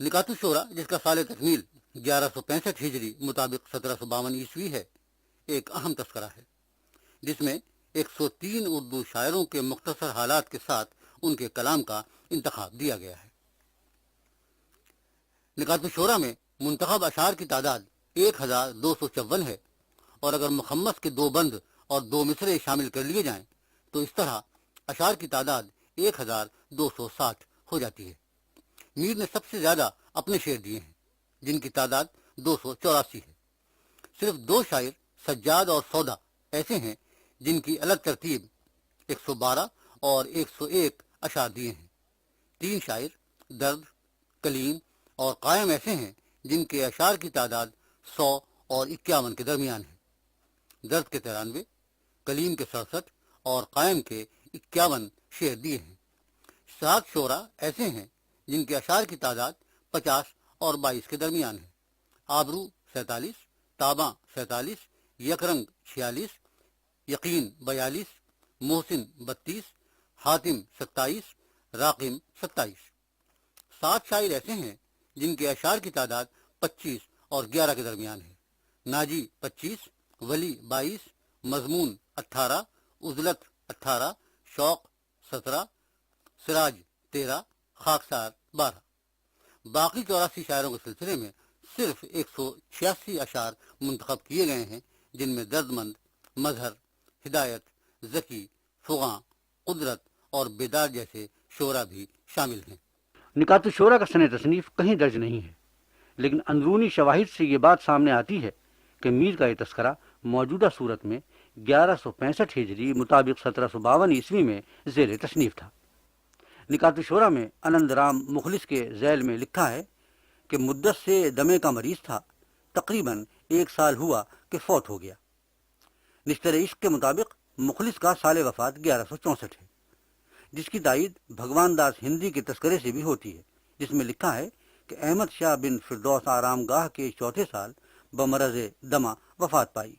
نکات الشورا، جس کا سال تکمیل 1165 ہجری مطابق 1752 عیسوی ہے، ایک اہم تذکرہ ہے جس میں 103 اردو شاعروں کے مختصر حالات کے ساتھ ان کے کلام کا انتخاب دیا گیا ہے۔ نکات الشورا میں منتخب اشعار کی تعداد 1254 ہے، اور اگر مخمس کے 2 بند اور 2 مصرے شامل کر لیے جائیں تو اس طرح اشعار کی تعداد 1260 ہو جاتی ہے۔ میر نے سب سے زیادہ اپنے شعر دیے ہیں، جن کی تعداد 284 ہے۔ صرف 2 شاعر سجاد اور سودا ایسے ہیں جن کی الگ ترتیب 112 اور 101 اشعار دیے ہیں۔ 3 شاعر درد، کلیم اور قائم ایسے ہیں جن کے اشعار کی تعداد 100 اور 51 کے درمیان ہے۔ درد کے 93، کلیم کے 67 اور قائم کے 51 شعر دیے ہیں۔ 7 شعرا ایسے ہیں جن کے اشعار کی تعداد 50 اور 22 کے درمیان ہے۔ آبرو 47، تاباں 47، یکرنگ 46، یقین 42، محسن 32، حاتم 27، راقم 27۔ 7 شاعر ایسے ہیں جن کے اشعار کی تعداد 25 اور 11 کے درمیان ہے۔ ناجی 25، ولی 22، مضمون 18، عزلت 18، شوق 17، سراج 13، خاکسار 12۔ باقی 84 شاعروں کے سلسلے میں صرف 186 اشعار منتخب کیے گئے ہیں، جن میں درد مند، مظہر، ہدایت، ذکی، فغاں، قدرت اور بیدار جیسے شعرا بھی شامل ہیں۔ نکات الشورا کا سن تصنیف کہیں درج نہیں ہے، لیکن اندرونی شواہد سے یہ بات سامنے آتی ہے کہ میر کا یہ تذکرہ موجودہ صورت میں 1165 ہجری مطابق 1752 عیسوی میں زیر تصنیف تھا۔ نکات الشورا میں انند رام مخلص کے ذیل میں لکھا ہے کہ مدت سے دمے کا مریض تھا، تقریباً 1 سال ہوا کہ فوت ہو گیا۔ نشتر عشق کے مطابق مخلص کا سال وفات 1164 ہے، جس کی تائید بھگوان داس ہندی کے تذکرے سے بھی ہوتی ہے، جس میں لکھا ہے کہ احمد شاہ بن فردوس آرام گاہ کے 4تھے سال بمرض دمہ وفات پائی۔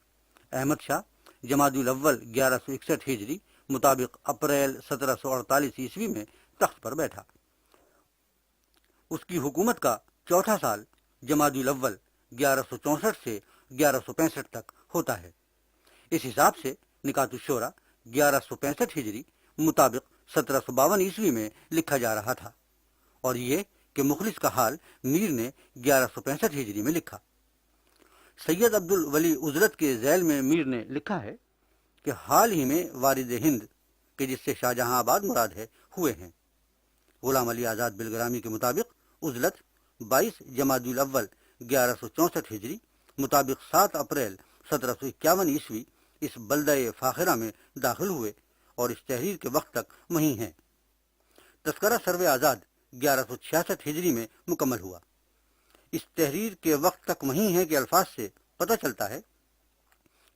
احمد شاہ جمادی الاول 1161 ہجری مطابق اپریل 1748 عیسوی میں تخت پر بیٹھا۔ اس کی حکومت کا 4تھا سال جمادی الاول 1164 سے 1165 تک ہوتا ہے۔ اس حساب سے نکات الشورا 1165 ہجری مطابق 1752 عیسوی میں لکھا جا رہا تھا، اور یہ کہ مخلص کا حال میر نے 1165 ہجری میں لکھا۔ سید عبد الولی عزلت کے ذیل میں میر نے لکھا ہے کہ حال ہی میں وارد ہند کہ جس سے شاہ جہاں آباد مراد ہے ہوئے ہیں۔ غلام علی آزاد بلگرامی کے مطابق عزلت 22 جمادی الاول 1164 ہجری مطابق 7 اپریل 1751 عیسوی اس بلدہ فاخرہ میں داخل ہوئے اور اس تحریر کے وقت تک وہیں ہیں۔ تذکرہ سرو آزاد 1166 ہجری میں مکمل ہوا۔ اس تحریر کے وقت تک وہیں ہیں کے الفاظ سے پتہ چلتا ہے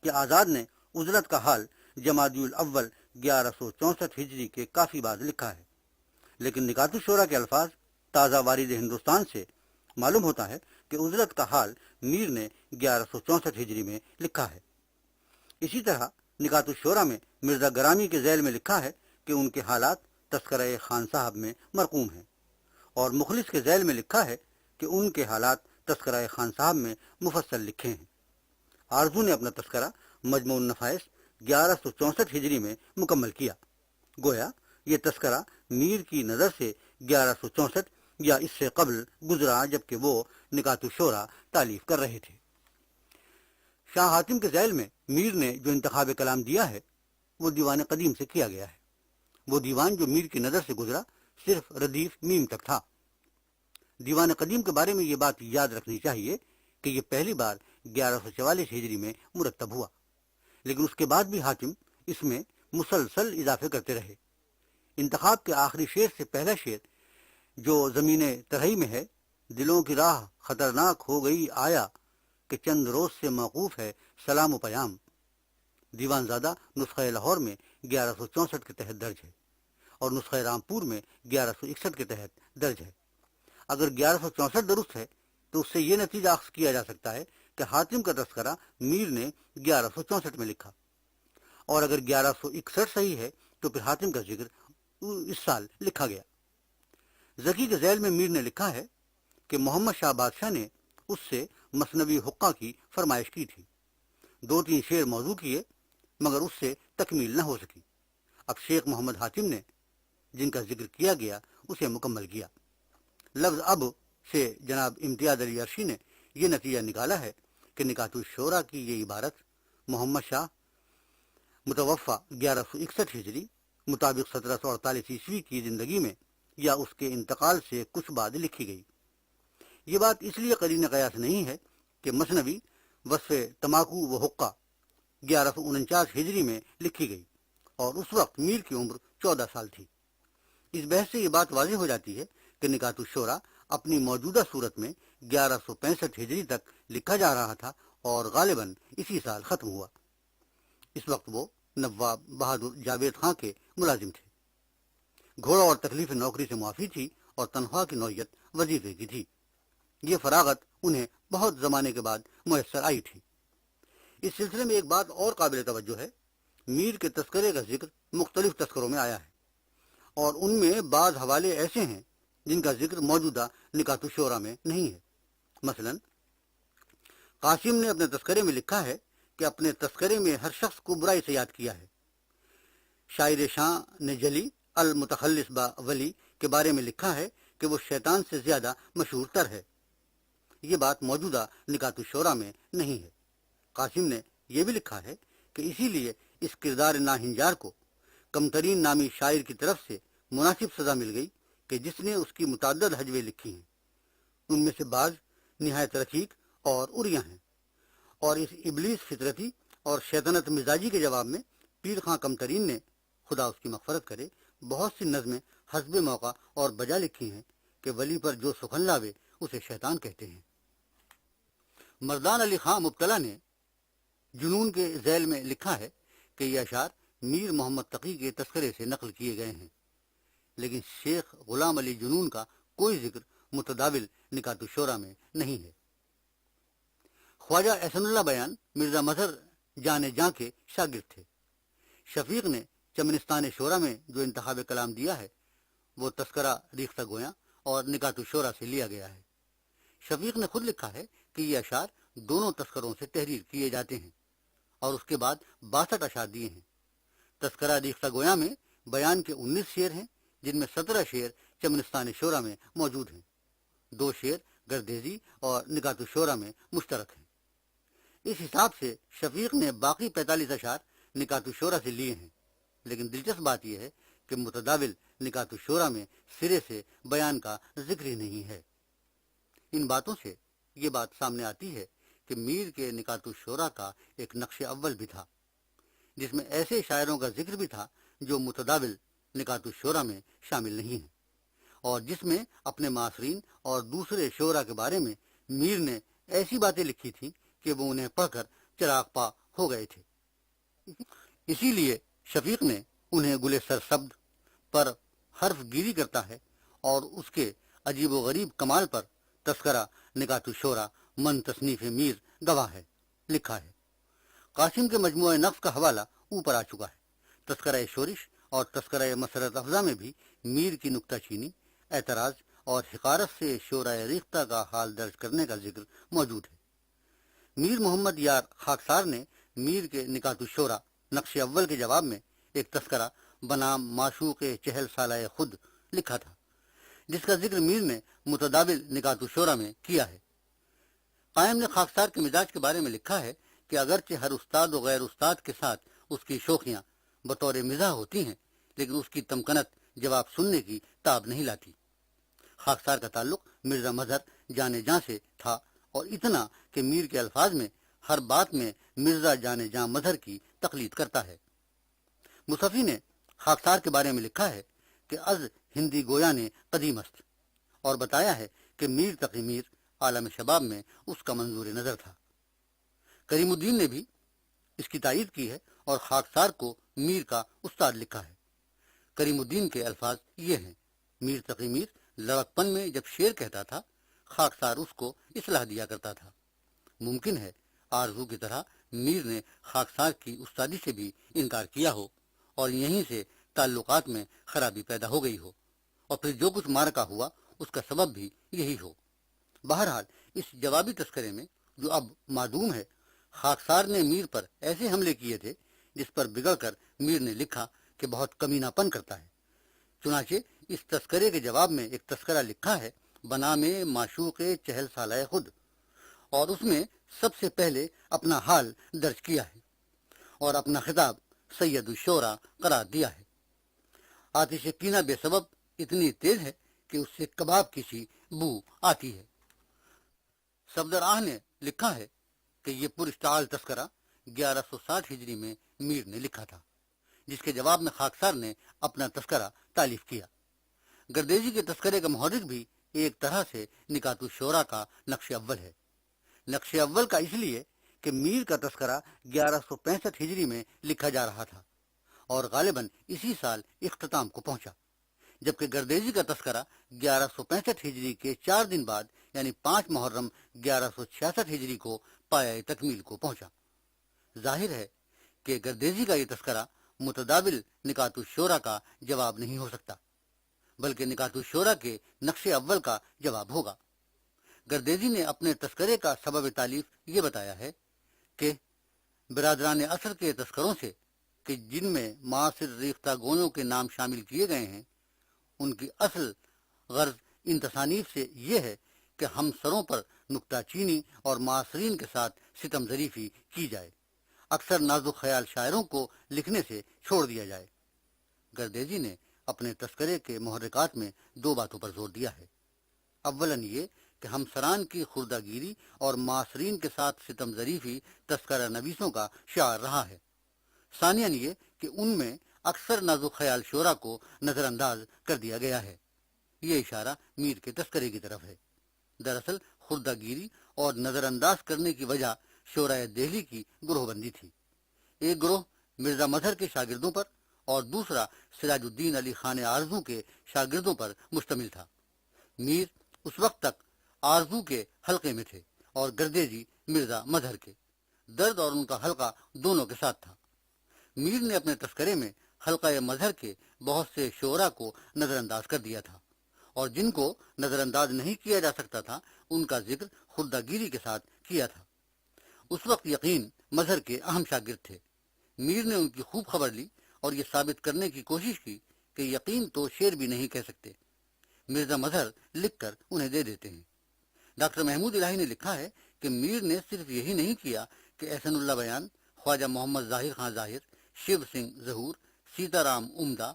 کہ آزاد نے عزلت کا حال جمادی الاول 1164 ہجری کے کافی بعد لکھا ہے، لیکن نکات الشورا کے الفاظ تازہ وارد ہندوستان سے معلوم ہوتا ہے کہ عزلت کا حال میر نے 1164 ہجری میں لکھا ہے۔ اسی طرح نکات الشورا میں مرزا گرامی کے ذیل میں لکھا ہے کہ ان کے حالات تذکرہ خان صاحب میں مرقوم ہیں، اور مخلص کے ذیل میں لکھا ہے کہ ان کے حالات تذکرہ خان صاحب میں مفصل لکھے ہیں۔ آرزو نے اپنا تذکرہ مجموع النفائس 1164 ہجری میں مکمل کیا۔ گویا یہ تذکرہ میر کی نظر سے 1164 یا اس سے قبل گزرا، جبکہ وہ نکات الشورا تالیف کر رہے تھے۔ شاہ حاتم کے ذیل میں میر نے جو انتخاب کلام دیا ہے وہ دیوان قدیم سے کیا گیا ہے۔ وہ دیوان جو میر کی نظر سے گزرا صرف ردیف میم تک تھا۔ دیوان قدیم کے بارے میں یہ بات یاد رکھنی چاہیے کہ یہ پہلی بار 1144 ہجری میں مرتب ہوا، لیکن اس کے بعد بھی حاتم اس میں مسلسل اضافے کرتے رہے۔ انتخاب کے آخری شعر سے پہلا شعر جو زمین ترہی میں ہے، دلوں کی راہ خطرناک ہو گئی آیا کہ چند روز سے موقوف ہے سلام و پیام، دیوان زادہ نسخہ لاہور میں 1164 کے تحت درج ہے اور نسخہ رامپور میں 1161 کے تحت درج ہے۔ اگر 1164 درست ہے تو اس سے یہ نتیجہ اخذ کیا جا سکتا ہے کہ حاتم کا تذکرہ میر نے 1164 میں لکھا، اور اگر 1161 صحیح ہے تو پھر حاتم کا ذکر اس سال لکھا گیا۔ ذکی کے ذیل میں میر نے لکھا ہے کہ محمد شاہ بادشاہ نے اس سے مثنوی حقہ کی فرمائش کی تھی. 2-3 شعر موضوع کیے مگر اس سے تکمیل نہ ہو سکی. اب شیخ محمد حاتم نے جن کا ذکر کیا گیا اسے مکمل کیا. لفظ اب سے جناب امتیاز علی عرشی نے یہ نتیجہ نکالا ہے کہ نکات الشورى کی یہ عبارت محمد شاہ متوفہ 1161 ہجری مطابق 1748 عیسوی کی زندگی میں یا اس کے انتقال سے کچھ بعد لکھی گئی. یہ بات اس لیے قرین قیاس نہیں ہے کہ مثنوی وصف تماکو و حقہ 1149 ہجری میں لکھی گئی اور اس وقت میر کی عمر 14 سال تھی. اس بحث سے یہ بات واضح ہو جاتی ہے کہ نکات الشورى اپنی موجودہ صورت میں 1165 ہجری تک لکھا جا رہا تھا اور غالباً اسی سال ختم ہوا. اس وقت وہ نواب بہادر جاوید خان کے ملازم تھے. گھوڑا اور تکلیف نوکری سے معافی تھی اور تنخواہ کی نوعیت وظیفے کی تھی. یہ فراغت انہیں بہت زمانے کے بعد میسر آئی تھی. اس سلسلے میں ایک بات اور قابل توجہ ہے. میر کے تذکرے کا ذکر مختلف تذکروں میں آیا ہے اور ان میں بعض حوالے ایسے ہیں جن کا ذکر موجودہ نکات الشورى میں نہیں ہے. مثلا قاسم نے اپنے تذکرے میں لکھا ہے کہ اپنے تذکرے میں ہر شخص کو برائی سے یاد کیا ہے. شاعر شاہ نے جلی المتخلص با ولی کے بارے میں لکھا ہے کہ وہ شیطان سے زیادہ مشہور تر ہے. یہ بات موجودہ نکات الشورى میں نہیں ہے. قاسم نے یہ بھی لکھا ہے کہ اسی لیے اس کردار ناہنجار کو کمترین نامی شاعر کی طرف سے مناسب سزا مل گئی کہ جس نے اس کی متعدد ہجویں لکھی ہیں. ان میں سے بعض نہایت رقیق اور اریاں ہیں اور اس ابلیس فطرتی اور شیطنت مزاجی کے جواب میں پیر خاں کمترین نے خدا اس کی مغفرت کرے بہت سی نظمیں حسب موقع اور بجا لکھی ہیں کہ ولی پر جو سخن لاوے اسے شیطان کہتے ہیں. مردان علی خان مبتلا نے جنون کے ذیل میں لکھا ہے کہ یہ اشعار میر محمد تقی کے تذکرے سے نقل کیے گئے ہیں لیکن شیخ غلام علی جنون کا کوئی ذکر متداول نکات الشورى میں نہیں ہے. خواجہ احسن اللہ بیان مرزا مظہر جان جاں کے شاگرد تھے. شفیق نے چمنستان شورى میں جو انتخاب کلام دیا ہے وہ تذکرہ ریختہ گویاں اور نکات الشورى سے لیا گیا ہے. شفیق نے خود لکھا ہے کہ یہ اشعار دونوں تذکروں سے تحریر کیے جاتے ہیں اور اس کے بعد 62 اشعار دیے ہیں. تذکرہ ریختہ گویاں میں بیان کے 19 شعر ہیں جن میں 17 شعر چمنستان شورى میں موجود ہیں. 2 شعر گردیزی اور نکات الشورى میں مشترک ہیں. اس حساب سے شفیق نے باقی 45 اشعار نکات الشورى سے لیے ہیں لیکن دلچسپ بات یہ ہے کہ متداول نکات الشورى میں سرے سے بیان کا ذکر ہی نہیں ہے. ان باتوں سے یہ بات سامنے آتی ہے کہ میر کے نکات الشورى کا ایک نقش اول بھی تھا جس میں ایسے شاعروں کا ذکر بھی تھا جو متداول نکات الشورى میں شامل نہیں ہیں اور جس میں اپنے معاصرین اور دوسرے شعراء کے بارے میں میر نے ایسی باتیں لکھی تھیں کہ وہ انہیں پڑھ کر چراغ پا ہو گئے تھے. اسی لیے شفیق نے انہیں گل سرسبد پر حرف گیری کرتا ہے اور اس کے عجیب و غریب کمال پر تذکرہ نکات الشورى من تصنیف میر گواہ ہے لکھا ہے. قاسم کے مجموعہ نفس کا حوالہ اوپر آ چکا ہے. تذکرہ شورش اور تذکرہ مسرت افزا میں بھی میر کی نکتہ چینی، اعتراض اور حقارت سے شورى ریختہ کا حال درج کرنے کا ذکر موجود ہے. میر محمد یار خاکسار نے میر کے نکات الشورى نقش اول کے جواب میں ایک تذکرہ بنام معشوق چہل سالہ خود لکھا تھا جس کا ذکر میر نے متداول نکات الشورى میں کیا ہے. قائم نے خاکسار کے مزاج کے بارے میں لکھا ہے کہ اگرچہ ہر استاد و غیر استاد کے ساتھ اس کی شوخیاں بطور مزاح ہوتی ہیں لیکن اس کی تمکنت جواب سننے کی تاب نہیں لاتی. خاکسار کا تعلق مرزا مظہر جان جاں سے تھا اور اتنا کہ میر کے الفاظ میں ہر بات میں مرزا جان جاں مظہر کی تقلید کرتا ہے. مصفی نے خاکسار کے بارے میں لکھا ہے کہ از ہندی گویا نے قدیم است اور بتایا ہے کہ میر تقی میر عالم شباب میں اس کا منظور نظر تھا. کریم الدین نے بھی اس کی تائید کی ہے اور خاکسار کو میر کا استاد لکھا ہے. کریم الدین کے الفاظ یہ ہیں: میر تقی میر لڑکپن میں جب شعر کہتا تھا خاکسار اس کو اصلاح دیا کرتا تھا. ممکن ہے آرزو کی طرح میر نے خاکسار کی استادی سے بھی انکار کیا ہو اور یہیں سے تعلقات میں خرابی پیدا ہو گئی ہو اور پھر جو کچھ مارکا ہوا اس کا سبب بھی یہی ہو. بہرحال اس جوابی تذکرے میں جو اب معدوم ہے، خاکسار نے میر پر ایسے حملے کیے تھے جس پر بگڑ کر میر نے لکھا کہ بہت کمینہ پن کرتا ہے۔ چنانچہ اس تذکرے کے جواب میں ایک تذکرہ لکھا ہے بنام معشوق چہل سالہ خود، اور اس میں سب سے پہلے اپنا حال درج کیا ہے اور اپنا خطاب سید الشعراء قرار دیا ہے۔ آتش کینہ بے سبب اتنی تیز ہے کہ اس سے کباب کی سی بو آتی ہے۔ صفدر آہ نے لکھا ہے کہ یہ پراشتعال تذکرہ 1160 ہجری میں میر نے لکھا تھا، جس کے جواب میں خاکسار نے اپنا تذکرہ تالیف کیا۔ گردیزی کے تذکرے کا محرک بھی ایک طرح سے نکات الشعراء کا نقش اول ہے۔ نقش اول کا اس لیے کہ میر کا تذکرہ 1165 ہجری میں لکھا جا رہا تھا اور غالباً اسی سال اختتام کو پہنچا، جبکہ گردیزی کا تذکرہ 1165 ہجری کے 4 دن بعد یعنی 5 محرم 1166 ہجری کو پایہ تکمیل کو پہنچا۔ ظاہر ہے کہ گردیزی کا یہ تذکرہ متداول نکات الشعراء کا جواب نہیں ہو سکتا، بلکہ نکات الشعراء کے نقش اول کا جواب ہوگا۔ گردیزی نے اپنے تذکرے کا سبب تالیف یہ بتایا ہے کہ برادران اثر کے تذکروں سے کہ جن میں معاصر ریختہ گویوں کے نام شامل کیے گئے ہیں، ان کی اصل غرض ان تصانیف سے یہ ہے کہ ہم سروں پر نکتہ چینی اور معاصرین کے ساتھ ستم ظریفی کی جائے، اکثر نازک خیال شاعروں کو لکھنے سے چھوڑ دیا جائے۔ گردیزی نے اپنے تذکرے کے محرکات میں 2 باتوں پر زور دیا ہے۔ اولاً یہ کہ ہمسران کی خوردہ گیری اور معاصرین کے ساتھ ستم ظریفی تذکرہ نویسوں کا شعار رہا ہے۔ ثانیاً یہ کہ ان میں اکثر نازک خیال شعراء کو نظر انداز کر دیا گیا ہے۔ یہ اشارہ میر کے تذکرے کی طرف ہے۔ دراصل خوردہ گیری اور نظر انداز کرنے کی وجہ شعراء دہلی کی گروہ بندی تھی۔ ایک گروہ مرزا مظہر کے شاگردوں پر اور دوسرا سراج الدین علی خان آرزو کے شاگردوں پر مشتمل تھا۔ میر اس وقت تک آرزو کے حلقے میں تھے اور گردیزی مرزا مظہر کے۔ درد اور ان کا حلقہ دونوں کے ساتھ تھا۔ میر نے اپنے تذکرے میں حلقہ مظہر کے بہت سے شعراء کو نظر انداز کر دیا تھا، اور جن کو نظر انداز نہیں کیا جا سکتا تھا ان کا ذکر خوردہ گیری کے ساتھ کیا تھا۔ اس وقت یقین مظہر کے اہم شاگرد تھے۔ میر نے ان کی خوب خبر لی اور یہ ثابت کرنے کی کوشش کی کہ یقین تو شعر بھی نہیں کہہ سکتے، مرزا مظہر لکھ کر انہیں دے دیتے ہیں۔ ڈاکٹر محمود الہی نے لکھا ہے کہ میر نے صرف یہی نہیں کیا کہ احسن اللہ بیان، خواجہ محمد ظاہر خان ظاہر، شیو سنگھ ظہور، سیتا رام عمدہ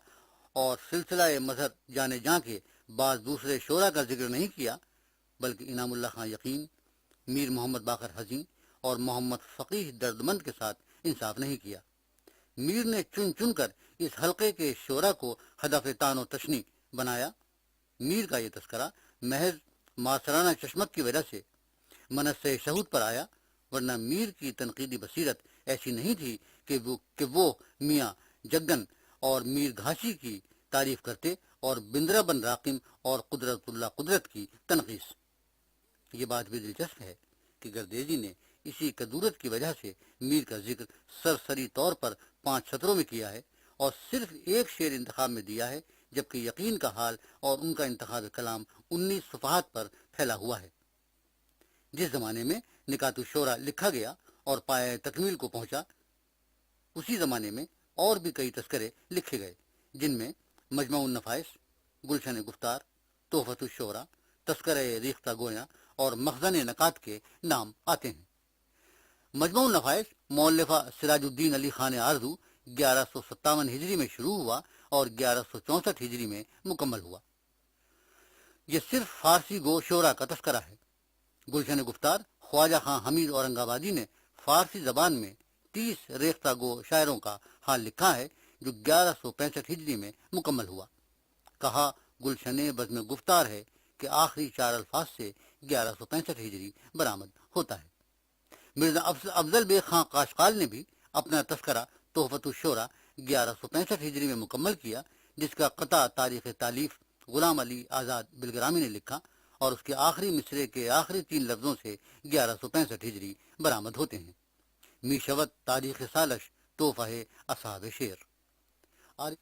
اور سلسلہ مظہر جانے جاں کے بعض دوسرے شعراء کا ذکر نہیں کیا، بلکہ انعام اللہ خان یقین، میر محمد باقر حزین اور محمد فقیہ دردمند کے ساتھ انصاف نہیں کیا۔ میر نے چن چن کر اس حلقے کے شعراء کو ہدف طعن و تشنیع بنایا۔ میر کا یہ تذکرہ محض معاصرانہ چشمت کی وجہ سے منصہ شہود پر آیا، ورنہ میر کی تنقیدی بصیرت ایسی نہیں تھی کہ وہ میاں جگن اور میر گھاشی کی تعریف کرتے اور بندرا بن راقم اور قدرت اللہ قدرت کی تنقیص۔ یہ بات بھی دلچسپ ہے کہ گردیزی نے اسی کدورت کی وجہ سے میر کا ذکر سرسری طور پر 5 سطروں میں کیا ہے اور صرف ایک شعر انتخاب میں دیا ہے، جبکہ یقین کا حال اور ان کا انتخاب کلام 19 صفحات پر پھیلا ہوا ہے۔ جس زمانے میں نکات الشعراء لکھا گیا اور پایہ تکمیل کو پہنچا، اسی زمانے میں اور بھی کئی تذکرے لکھے گئے، جن میں مجمع النفائس، گلشن گفتار، تحفۃ الشعراء، تذکرہ ریختہ گویاں اور مخزن نکات کے نام آتے ہیں۔ مجمع النفائس مؤلفہ سراج الدین علی خان آرزو 1157 ہجری میں شروع ہوا اور 1164 ہجری میں مکمل ہوا۔ یہ صرف فارسی گو شعراء کا تذکرہ ہے۔ گلشن گفتار خواجہ خان حمید اورنگ آبادی نے فارسی زبان میں 30 ریختہ گو شاعروں کا حال لکھا ہے، جو 1165 ہجری میں مکمل ہوا۔ کہا گلشن بزم گفتار ہے کہ آخری 4 الفاظ سے 1165 ہجری برآمد ہوتا ہے۔ مرزا افضل بیگ خان قاشقال نے بھی اپنا تذکرہ تحفۃ الشعراء 1165 ہجری میں مکمل کیا، جس کا قطع تاریخ تالیف غلام علی آزاد بلگرامی نے لکھا اور اس کے آخری مصرے کے آخری 3 لفظوں سے 1165 ہجری برآمد ہوتے ہیں۔ میشوت تاریخ سالش تحفہ اصحاب شعر، اور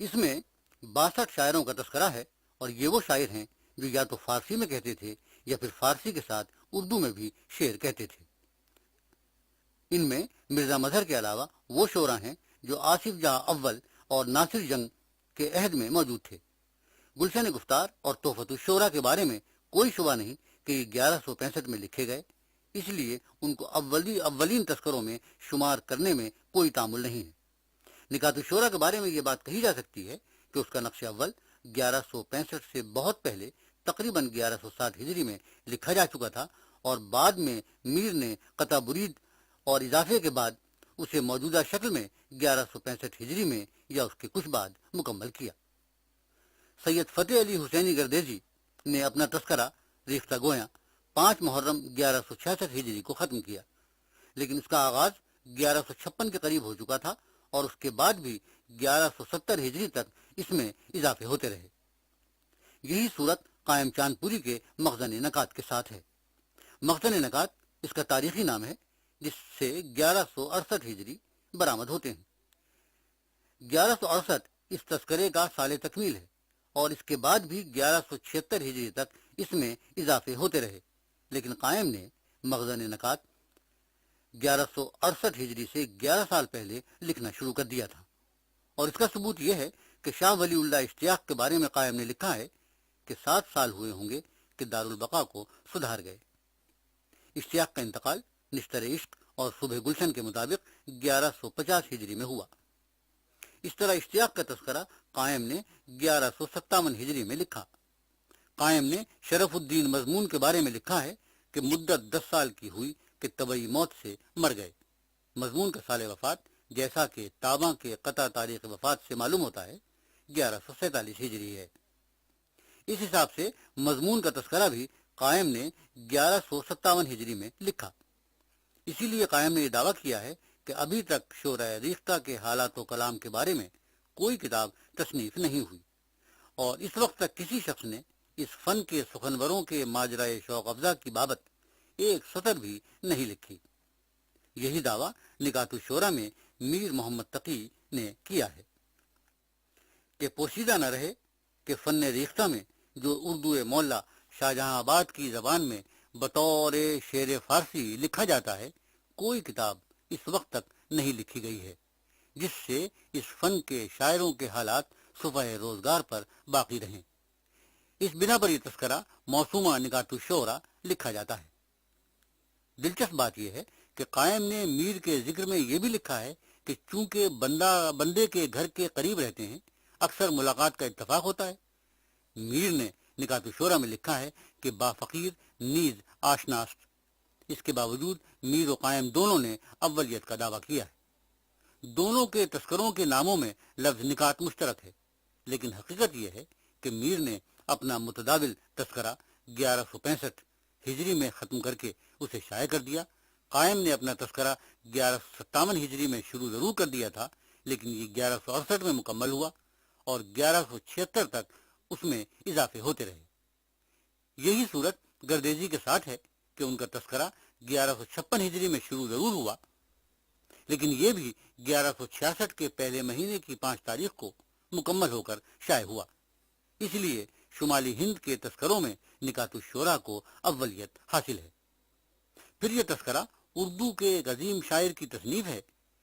اس میں 62 شاعروں کا تذکرہ ہے، اور یہ وہ شاعر ہیں جو یا تو فارسی میں کہتے تھے یا پھر فارسی کے ساتھ اردو میں بھی شعر کہتے تھے۔ ان میں مرزا مظہر کے علاوہ وہ شعراء ہیں جو آصف جاہ اول اور ناصر جنگ کے عہد میں موجود تھے۔ گلشن گفتار اور تحفۃ الشعراء کے بارے میں کوئی شبہ نہیں کہ یہ 1165 میں لکھے گئے، اس لیے ان کو اولین تذکروں میں شمار کرنے میں کوئی تعامل نہیں ہے۔ نکات الشعراء کے بارے میں یہ بات کہی جا سکتی ہے کہ اس کا نقش اول 1165 سے بہت پہلے تقریباً 1160 ہجری میں لکھا جا چکا تھا، اور بعد میں میر نے قطع برید اور اضافے کے بعد اسے موجودہ شکل میں 1165 ہجری میں یا اس کے کچھ بعد مکمل کیا۔ سید فتح علی حسینی گردیزی نے اپنا تذکرہ ریختہ گویاں 5 محرم 1166 ہجری کو ختم کیا، لیکن اس کا آغاز 1156 کے قریب ہو چکا تھا، اور اس کے بعد بھی 1170 ہجری تک اس میں اضافے ہوتے رہے۔ یہی صورت قائم چاند پوری کے مخزن نکات کے ساتھ ہے۔ مخزن نکات اس کا تاریخی نام ہے، جس سے 1168 ہجری برآمد ہوتے ہیں۔ 1168 اس تذکرے کا سال تکمیل ہے، اور اس کے بعد بھی 1176 ہجری تک اس میں اضافے ہوتے رہے، لیکن قائم نے مخزن نکات 1168 ہجری سے 11 سال پہلے لکھنا شروع کر دیا تھا، اور اس کا ثبوت یہ ہے کہ شاہ ولی اللہ اشتیاق کے بارے میں قائم نے لکھا ہے کہ 7 سال ہوئے ہوں گے کہ دارالبقا کو سدھار گئے۔ اشتیاق کا انتقال نشتر عشق اور صبح گلشن کے مطابق 1150 ہجری میں ہوا۔ اس طرح اشتیاق کا تذکرہ قائم نے 1157 ہجری میں لکھا۔ قائم نے شرف الدین مضمون کے بارے میں لکھا ہے کہ مدت 10 سال کی ہوئی کہ طبعی موت سے مر گئے۔ مضمون کا سال وفات جیسا کہ تاباں کے قطع تاریخ وفات سے معلوم ہوتا ہے 1147 ہجری ہے۔ اس حساب سے مضمون کا تذکرہ بھی قائم نے 1157 ہجری میں لکھا۔ اسی لیے قائم نے یہ دعویٰ کیا ہے کہ ابھی تک شعراء ریختہ کے حالات و کلام کے بارے میں کوئی کتاب تصنیف نہیں ہوئی، اور اس وقت تک کسی شخص نے اس فن کے سخنوروں کے ماجرائے شوق افزا کی بابت ایک سطر بھی نہیں لکھی۔ یہی دعویٰ نکات الشعراء میں میر محمد تقی نے کیا ہے کہ پوشیدہ نہ رہے کہ فن ریختہ میں جو اردو مولا شاہجہاں آباد کی زبان میں بطور شعر فارسی لکھا جاتا ہے، کوئی کتاب اس وقت تک نہیں لکھی گئی ہے جس سے اس فن کے شاعروں کے حالات صفحہ روزگار پر باقی رہیں۔ اس بنا پر یہ تذکرہ موسومہ نکات الشعراء لکھا جاتا ہے۔ دلچسپ بات یہ ہے کہ قائم نے میر کے ذکر میں یہ بھی لکھا ہے کہ چونکہ بندے کے گھر کے قریب رہتے ہیں، اکثر ملاقات کا اتفاق ہوتا ہے۔ میر نے نکات الشعراء میں لکھا ہے کہ با فقیر نیز آشناست۔ اس کے باوجود میر و قائم دونوں نے اولیت کا دعویٰ کیا ہے۔ دونوں کے تذکروں کے ناموں میں لفظ نکات مشترک ہے، لیکن حقیقت یہ ہے کہ میر نے اپنا متداول تذکرہ 1165 ہجری میں ختم کر کے اسے شائع کر دیا۔ قائم نے اپنا تذکرہ 1157 ہجری میں شروع ضرور کر دیا تھا، لیکن یہ 1168 میں مکمل ہوا، اور 1176 تک اس میں اضافے ہوتے رہے۔ یہی صورت گردیزی کے ساتھ ہے کہ ان کا تذکرہ 1156 ہجری میں شروع ضرور ہوا، لیکن یہ بھی 1166 کے پہلے مہینے کی 5 تاریخ کو مکمل ہو کر شائع ہوا۔ اس لیے شمالی ہند کے تذکروں میں نکات الشعراء کو اولیت حاصل ہے۔ پھر یہ تذکرہ اردو کے ایک عظیم شاعر کی تصنیف ہے،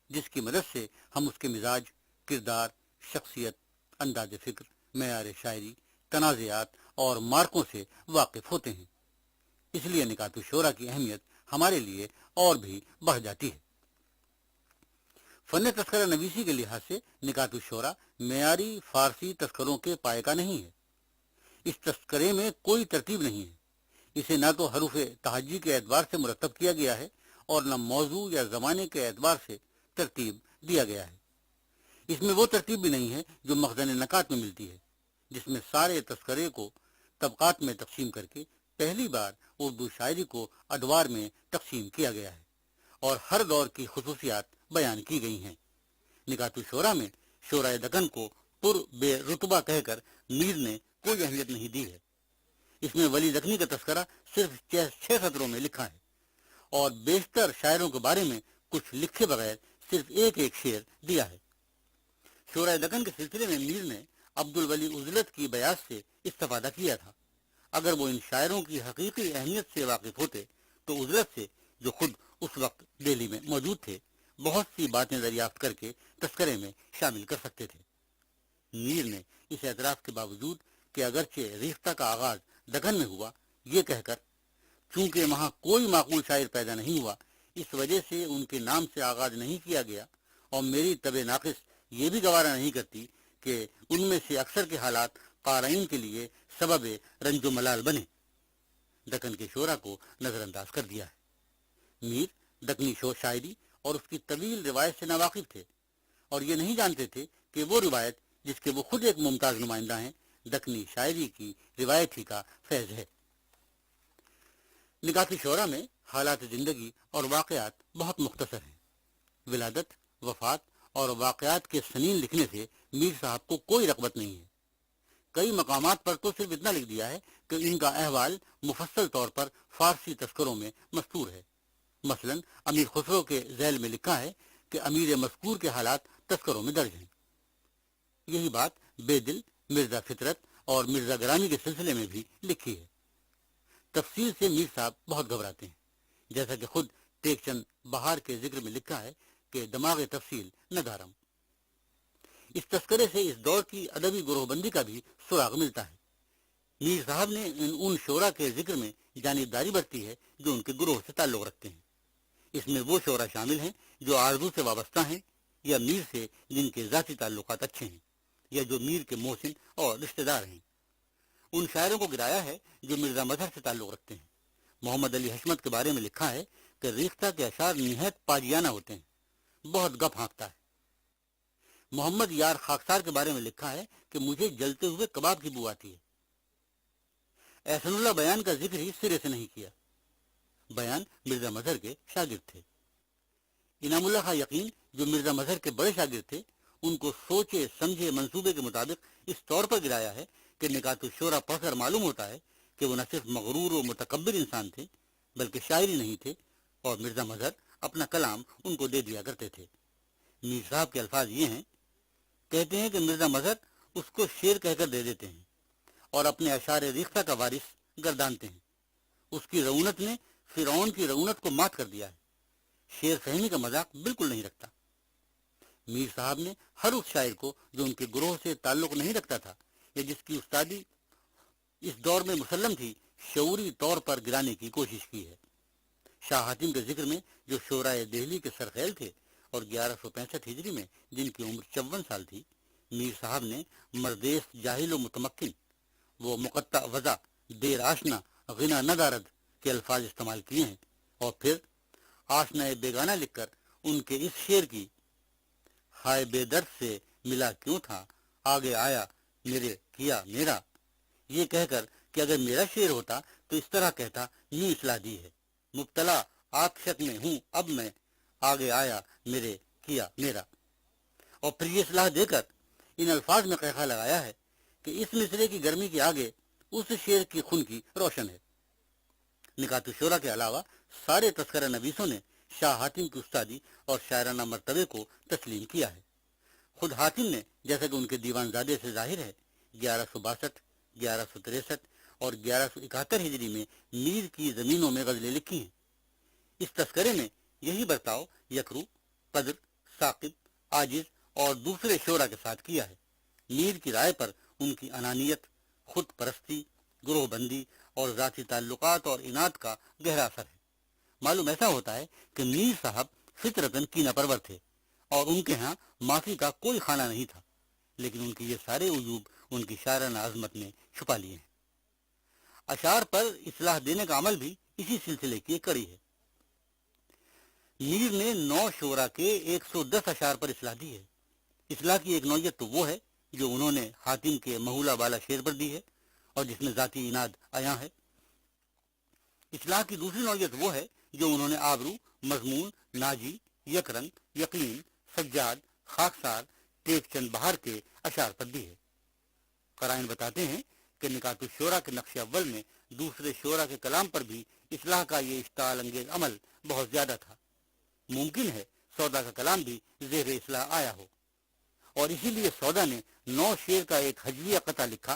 جس کی مدد سے ہم اس کے مزاج، کردار، شخصیت، انداز فکر، معیار شاعری، تنازعات اور مارکوں سے واقف ہوتے ہیں۔ اس لیے نکات الشعراء کی اہمیت ہمارے لیے اور بھی بڑھ جاتی ہے۔ فن تذکرہ نویسی کے لحاظ سے نکات الشعراء معیاری فارسی تذکروں کے پائے کا نہیں ہے۔ اس تذکرے میں کوئی ترتیب نہیں ہے۔ اسے نہ تو حروف تہجی کے اعتبار سے مرتب کیا گیا ہے، اور نہ موضوع یا زمانے کے اعتبار سے ترتیب دیا گیا ہے۔ اس میں وہ ترتیب بھی نہیں ہے جو مخزن نکات میں ملتی ہے، جس میں سارے تذکرے کو طبقات میں تقسیم کر کے پہلی بار اردو شاعری کو ادوار میں تقسیم کیا گیا ہے، اور ہر دور کی خصوصیات بیان کی گئی ہیں۔ نکات الشعراء میں شعراء دکن کو پر بے رتبہ کہہ کر میر نے کوئی اہمیت نہیں دی ہے۔ اس میں ولی دکنی کا تذکرہ صرف 6 سطروں میں لکھا ہے، اور بیشتر شاعروں کے بارے میں کچھ لکھے بغیر صرف ایک شعر دیا ہے۔ شعراء دکن کے سلسلے میں میر نے عبد الولی عزلت کی بیات سے استفادہ کیا تھا۔ اگر وہ ان شاعروں کی حقیقی اہمیت سے واقف ہوتے تو عزلت سے، جو خود اس وقت دہلی میں موجود تھے، بہت سی باتیں دریافت کر کے تذکرے میں شامل کر سکتے تھے۔ میر نے اس اعتراف کے باوجود کہ اگرچہ ریختہ کا آغاز دکن میں ہوا، یہ کہہ کر چونکہ وہاں کوئی معقول شاعر پیدا نہیں ہوا، اس وجہ سے ان کے نام سے آغاز نہیں کیا گیا، اور میری طبع ناقص یہ بھی گوارا نہیں کرتی کہ ان میں سے اکثر کے حالات قارئین کے لیے سبب رنج و ملال بنے، دکن کے شعرا کو نظر انداز کر دیا ہے۔ میر دکنی شاعری اور اس کی طویل روایت سے ناواقف تھے، اور یہ نہیں جانتے تھے کہ وہ روایت جس کے وہ خود ایک ممتاز نمائندہ ہیں، دکنی شاعری کی روایت ہی کا فیض ہے۔ نکات شعرا میں حالات زندگی اور واقعات بہت مختصر ہیں۔ ولادت، وفات اور واقعات کے سنین لکھنے سے میر صاحب کو کوئی رغبت نہیں ہے۔ کئی مقامات پر تو صرف اتنا لکھ دیا ہے کہ ان کا احوال مفصل طور پر فارسی تذکروں میں مستور ہے۔ مثلا امیر خسرو کے ذیل میں لکھا ہے کہ امیر مذکور کے حالات تذکروں میں درج ہیں۔ یہی بات بے دل، مرزا فطرت اور مرزا گرامی کے سلسلے میں بھی لکھی ہے۔ تفصیل سے میر صاحب بہت گھبراتے ہیں، جیسا کہ خود ٹیک چند بہار کے ذکر میں لکھا ہے کہ دماغ تفصیل نہ دارم۔ اس تذکرے سے اس دور کی ادبی گروہ بندی کا بھی سراغ ملتا ہے۔ میر صاحب نے ان شعرا کے ذکر میں جانبداری برتی ہے جو ان کے گروہ سے تعلق رکھتے ہیں۔ اس میں وہ شعرا شامل ہیں جو آرزو سے وابستہ ہیں، یا میر سے جن کے ذاتی تعلقات اچھے ہیں، یا جو میر کے محسن اور رشتہ دار ہیں۔ ان شاعروں کو گرایا ہے جو مرزا مظہر سے تعلق رکھتے ہیں۔ محمد علی حشمت کے بارے میں لکھا ہے کہ ریختہ کے اشعار نہایت پاجیانہ ہوتے ہیں، بہت گپ ہانکتا ہے۔ محمد یار خاکسار کے بارے میں لکھا ہے کہ مجھے جلتے ہوئے کباب کی بو آتی ہے۔ احسن اللہ بیان کا ذکر ہی سرے سے نہیں کیا۔ بیان مرزا مظہر کے شاگرد تھے۔ انعام اللہ خان یقین جو مرزا مظہر کے بڑے شاگرد تھے، ان کو سوچے سمجھے منصوبے کے مطابق اس طور پر گرایا ہے کہ نکات الشعرا پڑھ کر معلوم ہوتا ہے کہ وہ نہ صرف مغرور و متکبر انسان تھے بلکہ شاعر ہی نہیں تھے، اور مرزا مظہر اپنا کلام ان کو دے دیا کرتے تھے۔ میر صاحب کے الفاظ یہ ہیں، کہتے ہیں کہ مرزا مظہر اس کو شعر کہہ کر دے دیتے ہیں اور اپنے اشعار ریختہ کا وارث گردانتے ہیں۔ اس کی رعونت نے فرعون کی رعونت کو مات کر دیا ہے۔ شعر فہمی کا مذاق بالکل نہیں رکھتا۔ میر صاحب نے ہر اس شاعر کو جو ان کے گروہ سے تعلق نہیں رکھتا تھا یا جس کی استادی اس دور میں مسلم تھی، شعوری طور پر گرانے کی کوشش کی ہے۔ شاہ حاتم کے ذکر میں جو شعراء دہلی کے سرخیل تھے اور 1165 ہجری میں جن کی عمر 54 سال تھی، میر صاحب نے مردیس جاہل و متمکن، وہ مقطع وضع، دیر آشنا، غنا نہ دارد کے الفاظ استعمال کیے ہیں، اور پھر آشنا بیگانہ لکھ کر ان کے اس شعر کی ہائے بے درد سے ملا کیوں تھا، آگے آیا میرے کیا میرا، یہ کہہ کر کہ اگر میرا شعر ہوتا تو اس طرح کہتا، یوں اصلاح دی ہے، مبتلا آگ شک میں ہوں اب میں، آگے آیا میرے کیا میرا، اور پھر یہ اصلاح دے کر ان الفاظ میں قیقہ لگایا ہے کہ اس مصرے کی گرمی کے آگے اس شعر کی خن کی روشن ہے۔ نکات الشعرا کے علاوہ سارے تذکرہ نویسوں نے شاہ حاتم کی استادی اور شاعرانہ مرتبے کو تسلیم کیا ہے۔ خود حاتم نے، جیسا کہ ان کے دیوان زادے سے ظاہر ہے، 1162، 1163 اور 1171 ہجری میں میر کی زمینوں میں غزلیں لکھی ہیں۔ اس تذکرے میں یہی برتاؤ یکرو، قدر، ثاقب، عاجز اور دوسرے شعرا کے ساتھ کیا ہے۔ میر کی رائے پر ان کی انانیت، خود پرستی، گروہ بندی اور ذاتی تعلقات اور اناد کا گہرا اثر ہے۔ معلوم ایسا ہوتا ہے کہ میر صاحب فطرتاً کینہ پرور تھے اور ان کے ہاں معافی کا کوئی خانہ نہیں تھا، لیکن ان کے یہ سارے عیوب ان کی شاعرانہ عظمت نے چھپا لیے ہیں۔ اشعار پر اصلاح دینے کا عمل بھی اسی سلسلے کی ایک کڑی ہے۔ میر نے 9 شعرا کے 110 اشعار پر اصلاح دی ہے۔ اصلاح کی ایک نوعیت تو وہ ہے جو انہوں نے حاتم کے محولہ والا شعر پر دی ہے اور جس میں ذاتی اناد عیاں ہے۔ اصلاح کی دوسری نوعیت وہ ہے جو انہوں نے آبرو، مضمون، ناجی، یکرنگ، یقین، سجاد، خاکسار، ٹیک چند بہار کے اشعار پر دی ہے۔ قرائن بتاتے ہیں کہ نکات الشعرا کے نقش اول میں دوسرے شعرا کے کلام پر بھی اصلاح کا یہ اشتعال انگیز عمل بہت زیادہ تھا۔ ممکن ہے سودا کا کلام بھی زیر اصلاح آیا ہو، اور اسی لیے سودا نے 9 شعر کا ایک ہجویہ قطع لکھا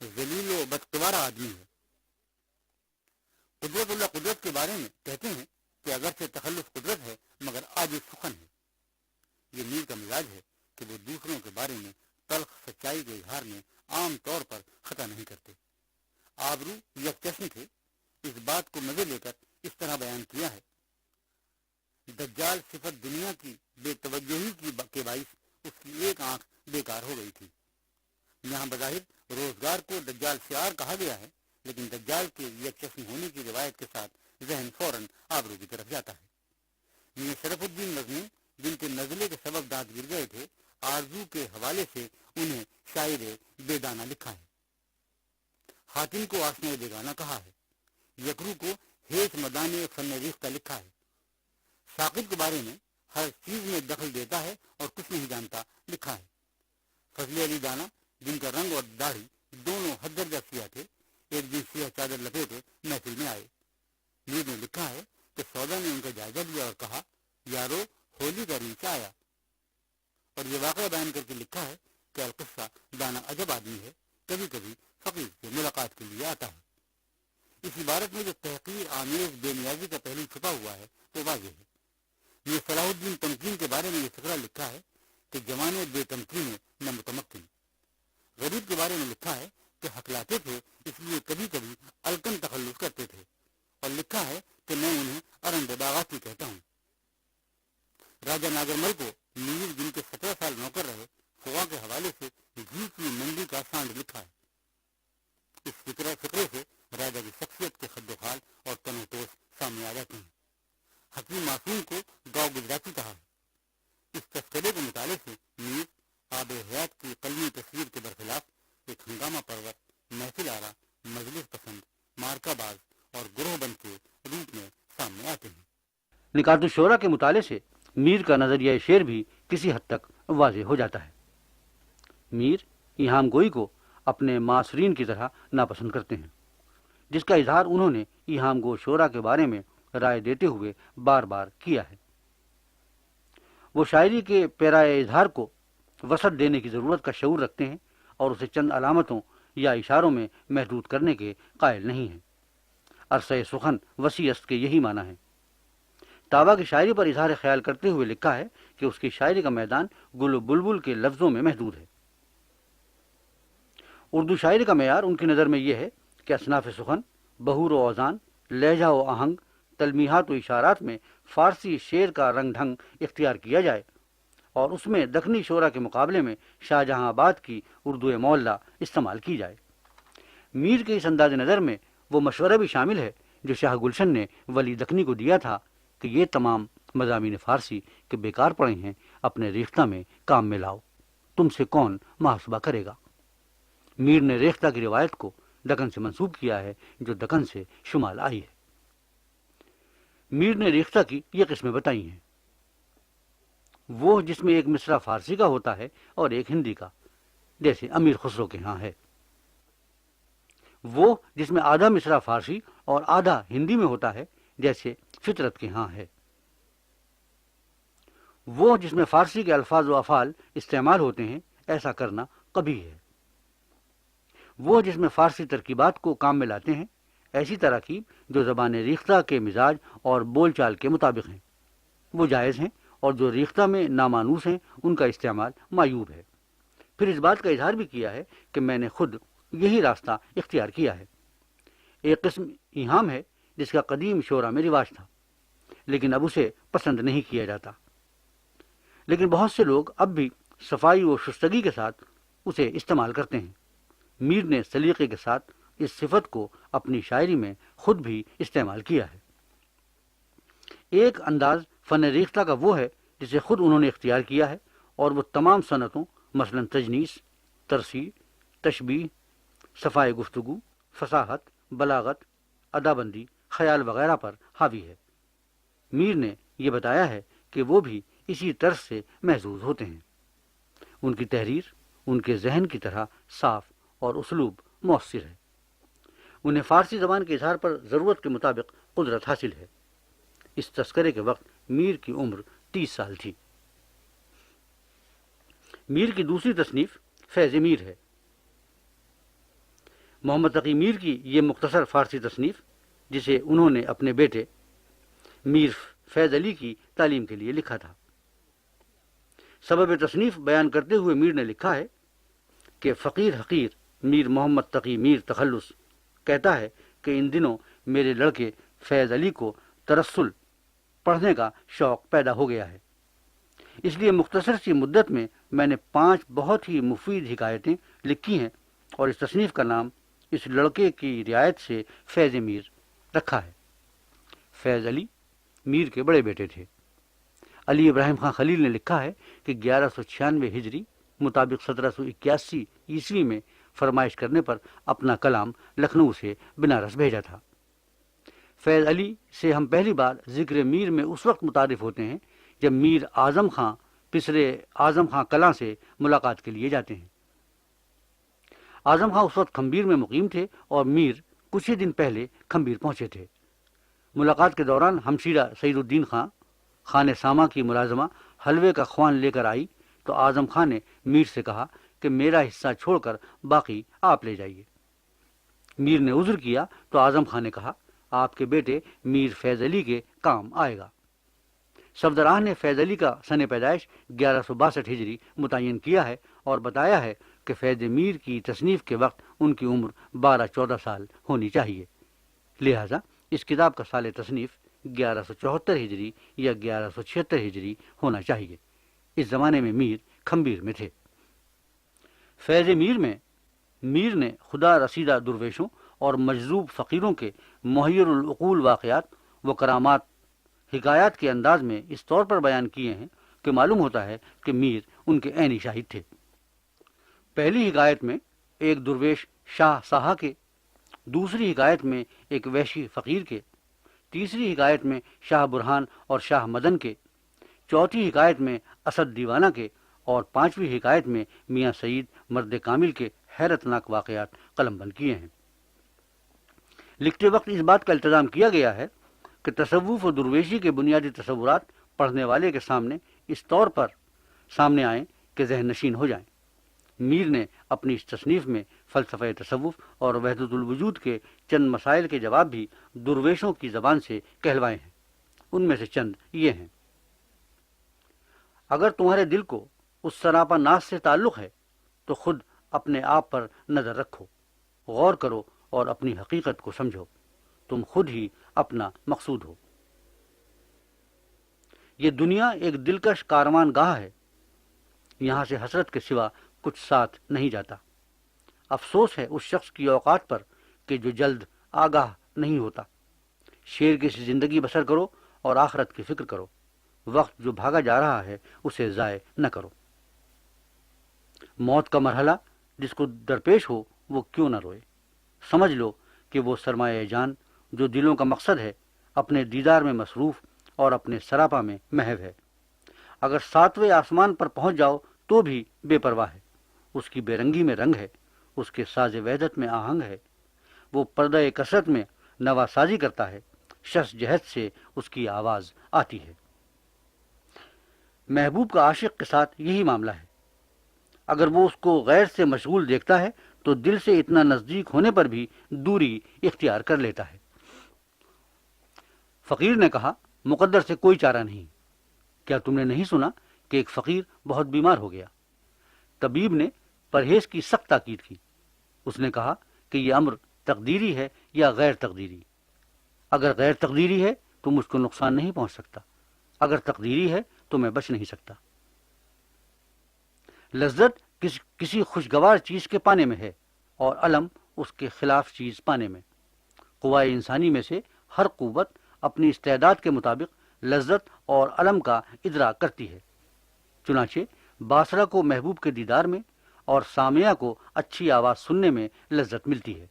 ذلیل و بدقوارہ آدمی ہے۔ قدرت اللہ قدرت کے بارے میں کہتے ہیں کہ اگرچہ تخلص قدرت ہے مگر آج سخن ہے۔ یہ میر کا مزاج ہے کہ وہ دوسروں کے بارے میں تلخ سچائی کے اظہار میں عام طور پر خطا نہیں کرتے۔ آبرو یکچشم تھے۔ اس بات کو مزے لے کر اس طرح بیان کیا ہے: دجال صفت دنیا کی بے توجہی کے باعث اس کی ایک آنکھ بیکار ہو گئی تھی۔ یہاں بظاہر روزگار کو دجال شعار کہا گیا ہے، لیکن دجال کے یکچشم ہونے کی روایت کے ساتھ ذہن فوراً آبرو کی طرف جاتا ہے۔ یہ شرف الدین نظمی جن کے نزلے کے سبب دانت گر گئے تھے، آرزو کے حوالے سے انہیں شاعر بیدانہ لکھا ہے۔ حاتم کو آسنے بیگانہ کہا ہے۔ یکرو کو ہیچ مدانے فن ریختہ لکھا ہے۔ ساقب کے بارے میں ہر چیز میں دخل دیتا ہے اور کچھ نہیں جانتا لکھا ہے۔ فضل علی دانا جن کا رنگ اور داڑھی دونوں حد درجہ سیاہ تھے، ایک دن سیاہ چادر لپیٹے محفل میں آئے۔ میر نے لکھا ہے کہ سودا نے ان کا جائزہ لیا اور کہا، یارو ہولی کا ریچہ آیا۔ اور یہ واقعہ بیان کر کے لکھا ہے کہ القصہ دانا عجب آدمی ہے، کبھی کبھی فقیر سے ملاقات کے لیے آتا ہے۔ اس عبارت میں جو تحقیر آمیز بے نیازی کا پہلو چھپا ہوا ہے وہ واضح ہے۔ یہ صلاح الدین تمکین کے بارے میں یہ فقرہ لکھا ہے کہ جوانے بے تمکین نہ متمکن۔ غریب کے بارے میں لکھا ہے کہ ہکلاتے تھے، اس لیے کبھی کبھی الکن تخلص کرتے تھے، اور لکھا ہے کہ میں انہیں ارنڈ باغاتی کہتا ہوں۔ راجہ ناگرمل کو میر جن کے 17 سال نوکر رہے، فوا کے حوالے سے جی کی منڈی کا سانڈ لکھا ہے۔ اس فقرے سے راجہ کی شخصیت کے خد و خال اور تن و توس سامنے آ جاتے ہیں۔ حکیم معصوم کو گاؤں گجراتی کہا ہے۔ اس تذکرے کے مطالعے سے میر آب حیات کی قلمی تصویر کے برخلاف ایک ہنگامہ پرور، محفل آرا، مجلس پسند، مارکہ باز اور گروہ بند کے روپ میں سامنے آتے ہیں۔ نکات الشعراء کے مطالعے سے میر کا نظریہ شعر بھی کسی حد تک واضح ہو جاتا ہے۔ میر ایہام گوئی کو اپنے معاصرین کی طرح ناپسند کرتے ہیں، جس کا اظہار انہوں نے ایہام گو شعراء کے بارے میں رائے دیتے ہوئے بار بار کیا ہے۔ وہ شاعری کے پیرائے اظہار کو وسعت دینے کی ضرورت کا شعور رکھتے ہیں اور اسے چند علامتوں یا اشاروں میں محدود کرنے کے قائل نہیں ہیں۔ عرصہ سخن وسیع است کے یہی معنی ہے۔ طابہ کی شاعری پر اظہار خیال کرتے ہوئے لکھا ہے کہ اس کی شاعری کا میدان گل و بلبل کے لفظوں میں محدود ہے۔ اردو شاعری کا معیار ان کی نظر میں یہ ہے کہ اصناف سخن، بہور و اوزان، لہجہ و آہنگ، تلمیحات و اشارات میں فارسی شعر کا رنگ ڈھنگ اختیار کیا جائے اور اس میں دکنی شعراء کے مقابلے میں شاہ جہاں آباد کی اردو معلّہ استعمال کی جائے۔ میر کے اس انداز نظر میں وہ مشورہ بھی شامل ہے جو شاہ گلشن نے ولی دکنی کو دیا تھا کہ یہ تمام مضامین فارسی کے بیکار پڑے ہیں، اپنے ریختہ میں کام میں لاؤ، تم سے کون محاسبہ کرے گا۔ میر نے ریختہ کی روایت کو دکن سے منسوب کیا ہے جو دکن سے شمال آئی ہے۔ میر نے ریختہ کی یہ قسمیں بتائی ہیں: وہ جس میں ایک مصرع فارسی کا ہوتا ہے اور ایک ہندی کا، جیسے امیر خسرو کے ہاں ہے۔ وہ جس میں آدھا مصرع فارسی اور آدھا ہندی میں ہوتا ہے، جیسے فطرت کے ہاں ہے۔ وہ جس میں فارسی کے الفاظ و افعال استعمال ہوتے ہیں، ایسا کرنا قبیح ہے۔ وہ جس میں فارسی ترکیبات کو کام میں لاتے ہیں، ایسی تراکیب جو زبان ریختہ کے مزاج اور بول چال کے مطابق ہیں، وہ جائز ہیں، اور جو ریختہ میں نامانوس ہیں ان کا استعمال معیوب ہے۔ پھر اس بات کا اظہار بھی کیا ہے کہ میں نے خود یہی راستہ اختیار کیا ہے۔ ایک قسم ایہام ہے جس کا قدیم شعراء میں رواج تھا، لیکن اب اسے پسند نہیں کیا جاتا، لیکن بہت سے لوگ اب بھی صفائی و شستگی کے ساتھ اسے استعمال کرتے ہیں۔ میر نے سلیقے کے ساتھ اس صفت کو اپنی شاعری میں خود بھی استعمال کیا ہے۔ ایک انداز فن ریختہ کا وہ ہے جسے خود انہوں نے اختیار کیا ہے، اور وہ تمام صنعتوں مثلا تجنیس، ترسیع، تشبیہ، صفائے گفتگو، فصاحت، بلاغت، ادابندی، خیال وغیرہ پر حاوی ہے۔ میر نے یہ بتایا ہے کہ وہ بھی اسی طرز سے محظوظ ہوتے ہیں۔ ان کی تحریر ان کے ذہن کی طرح صاف اور اسلوب مؤثر ہے۔ انہیں فارسی زبان کے اظہار پر ضرورت کے مطابق قدرت حاصل ہے۔ اس تذکرے کے وقت میر کی عمر 30 سال تھی۔ میر کی دوسری تصنیف فیض میر ہے۔ محمد تقی میر کی یہ مختصر فارسی تصنیف، جسے انہوں نے اپنے بیٹے میر فیض علی کی تعلیم کے لیے لکھا تھا۔ سبب تصنیف بیان کرتے ہوئے میر نے لکھا ہے کہ فقیر حقیر میر محمد تقی میر تخلص کہتا ہے کہ ان دنوں میرے لڑکے فیض علی کو ترسل پڑھنے کا شوق پیدا ہو گیا ہے، اس لیے مختصر سی مدت میں میں نے 5 بہت ہی مفید حکایتیں لکھی ہیں اور اس تصنیف کا نام اس لڑکے کی رعایت سے فیض میر رکھا ہے۔ فیض علی میر کے بڑے بیٹے تھے۔ علی ابراہیم خان خلیل نے لکھا ہے کہ 1196 ہجری مطابق 1781 عیسوی میں فرمائش کرنے پر اپنا کلام لکھنؤ سے بنارس بھیجا تھا۔ فیض علی سے ہم پہلی بار ذکر میر میں اس وقت متعارف ہوتے ہیں جب میر اعظم خان پسرے اعظم خان کلاں سے ملاقات کے لیے جاتے ہیں۔ اعظم خان اس وقت کھمبیر میں مقیم تھے اور میر کچھ ہی دن پہلے کھمبیر پہنچے تھے۔ ملاقات کے دوران ہمشیرہ سعید الدین خان خان ساما کی ملازمہ حلوے کا خوان لے کر آئی تو اعظم خان نے میر سے کہا کہ میرا حصہ چھوڑ کر باقی آپ لے جائیے۔ میر نے عذر کیا تو اعظم خان نے کہا آپ کے بیٹے میر فیض علی کے کام آئے گا۔ صفدراہ نے فیض علی کا سن پیدائش 1162 ہجری متعین کیا ہے اور بتایا ہے کہ فیض میر کی تصنیف کے وقت ان کی عمر 12-14 سال ہونی چاہیے، لہذا اس کتاب کا سال تصنیف 1174 ہجری یا 1176 ہجری ہونا چاہیے۔ اس زمانے میں میر کھمبیر میں تھے۔ فیض میر میں میر نے خدا رسیدہ درویشوں اور مجذوب فقیروں کے محیر العقول واقعات و کرامات حکایات کے انداز میں اس طور پر بیان کیے ہیں کہ معلوم ہوتا ہے کہ میر ان کے عینی شاہد تھے۔ پہلی حکایت میں ایک درویش شاہ ساہا کے، دوسری حکایت میں ایک وحشی فقیر کے، تیسری حکایت میں شاہ برہان اور شاہ مدن کے، چوتھی حکایت میں اسد دیوانہ کے اور 5ویں حکایت میں میاں سعید مرد کامل کے حیرت ناک واقعات قلم بند کیے ہیں۔ لکھتے وقت اس بات کا التزام کیا گیا ہے کہ تصوف و درویشی کے بنیادی تصورات پڑھنے والے کے سامنے اس طور پر سامنے آئیں کہ ذہن نشین ہو جائیں۔ میر نے اپنی اس تصنیف میں فلسفہ تصوف اور وحدت الوجود کے چند مسائل کے جواب بھی درویشوں کی زبان سے کہلوائے ہیں۔ ان میں سے چند یہ ہیں: اگر تمہارے دل کو اس سراپا ناز سے تعلق ہے تو خود اپنے آپ پر نظر رکھو، غور کرو اور اپنی حقیقت کو سمجھو، تم خود ہی اپنا مقصود ہو۔ یہ دنیا ایک دلکش کاروان گاہ ہے، یہاں سے حسرت کے سوا کچھ ساتھ نہیں جاتا۔ افسوس ہے اس شخص کی اوقات پر کہ جو جلد آگاہ نہیں ہوتا۔ شیر کی سی زندگی بسر کرو اور آخرت کی فکر کرو، وقت جو بھاگا جا رہا ہے اسے ضائع نہ کرو۔ موت کا مرحلہ جس کو درپیش ہو وہ کیوں نہ روئے، سمجھ لو کہ وہ سرمایہ جان جو دلوں کا مقصد ہے اپنے دیدار میں مصروف اور اپنے سراپا میں محو ہے۔ اگر 7ویں آسمان پر پہنچ جاؤ تو بھی بے پرواہ ہے، اس کی بے رنگی میں رنگ ہے، اس کے ساز وحدت میں آہنگ ہے، وہ پردہ کثرت میں نواسازی کرتا ہے، شش جہت سے اس کی آواز آتی ہے۔ محبوب کا عاشق کے ساتھ یہی معاملہ ہے، اگر وہ اس کو غیر سے مشغول دیکھتا ہے تو دل سے اتنا نزدیک ہونے پر بھی دوری اختیار کر لیتا ہے۔ فقیر نے کہا مقدر سے کوئی چارہ نہیں، کیا تم نے نہیں سنا کہ ایک فقیر بہت بیمار ہو گیا؟ طبیب نے پرہیز کی سخت تاکید کی۔ اس نے کہا کہ یہ امر تقدیری ہے یا غیر تقدیری؟ اگر غیر تقدیری ہے تو مجھ کو نقصان نہیں پہنچ سکتا، اگر تقدیری ہے تو میں بچ نہیں سکتا۔ لذت کسی خوشگوار چیز کے پانے میں ہے اور الم اس کے خلاف چیز پانے میں۔ قوائے انسانی میں سے ہر قوت اپنی استعداد کے مطابق لذت اور الم کا ادراک کرتی ہے۔ چنانچہ باسرہ کو محبوب کے دیدار میں اور سامعہ کو اچھی آواز سننے میں لذت ملتی ہے۔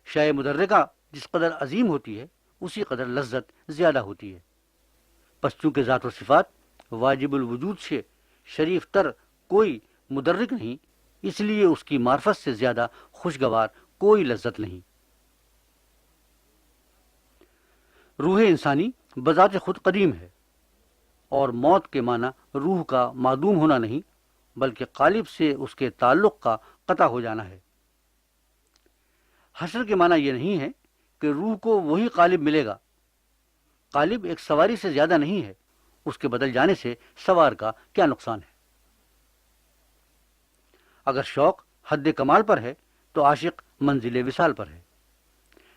شے مدرکہ جس قدر عظیم ہوتی ہے اسی قدر لذت زیادہ ہوتی ہے۔ پس چونکہ ذات و صفات واجب الوجود سے شریف تر کوئی مدرک نہیں، اس لیے اس کی معرفت سے زیادہ خوشگوار کوئی لذت نہیں۔ روح انسانی بذات خود قدیم ہے، اور موت کے معنی روح کا معدوم ہونا نہیں بلکہ قالب سے اس کے تعلق کا قطع ہو جانا ہے۔ حشر کے معنی یہ نہیں ہے کہ روح کو وہی قالب ملے گا. قالب ایک سواری سے زیادہ نہیں ہے، اس کے بدل جانے سے سوار کا کیا نقصان ہے. اگر شوق حد کمال پر ہے تو عاشق منزل وصال پر ہے.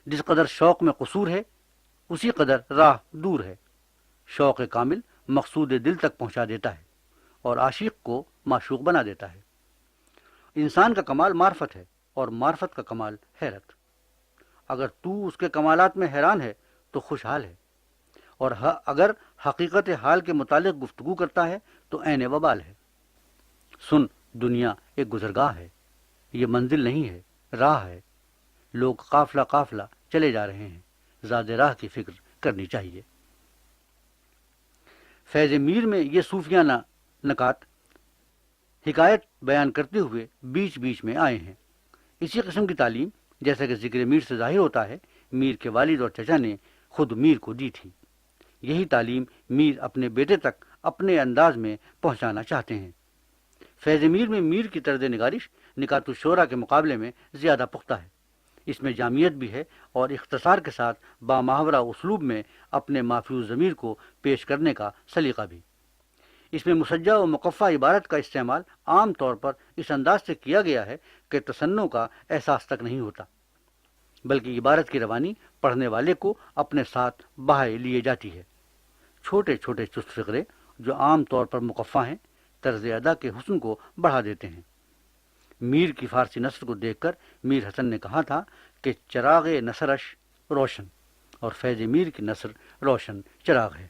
جس قدر شوق میں قصور ہے اسی قدر راہ دور ہے. شوق کامل مقصود دل تک پہنچا دیتا ہے اور عاشق کو معشوق بنا دیتا ہے. انسان کا کمال معرفت ہے اور معرفت کا کمال حیرت. اگر تو اس کے کمالات میں حیران ہے تو خوشحال ہے، اور اگر حقیقت حال کے متعلق گفتگو کرتا ہے تو عین وبال ہے. سن، دنیا ایک گزرگاہ ہے، یہ منزل نہیں ہے، راہ ہے. لوگ قافلہ قافلہ چلے جا رہے ہیں، زاد راہ کی فکر کرنی چاہیے. فیض میر میں یہ صوفیانہ نکات حکایت بیان کرتے ہوئے بیچ بیچ میں آئے ہیں. اسی قسم کی تعلیم، جیسا کہ ذکر میر سے ظاہر ہوتا ہے، میر کے والد اور چچا نے خود میر کو دی تھی. یہی تعلیم میر اپنے بیٹے تک اپنے انداز میں پہنچانا چاہتے ہیں. فیض میر میں میر کی طرز نگارش نکات الشورى کے مقابلے میں زیادہ پختہ ہے. اس میں جامعیت بھی ہے اور اختصار کے ساتھ بامحاورہ اسلوب میں اپنے مافیوز ضمیر کو پیش کرنے کا سلیقہ بھی. اس میں مسجع و مقفع عبارت کا استعمال عام طور پر اس انداز سے کیا گیا ہے کہ تصنع کا احساس تک نہیں ہوتا، بلکہ عبارت کی روانی پڑھنے والے کو اپنے ساتھ بہائے لیے جاتی ہے. چھوٹے چھوٹے چست فقرے جو عام طور پر مقفع ہیں طرز ادا کے حسن کو بڑھا دیتے ہیں. میر کی فارسی نثر کو دیکھ کر میر حسن نے کہا تھا کہ چراغ نثرش روشن، اور فیض میر کی نثر روشن چراغ ہے.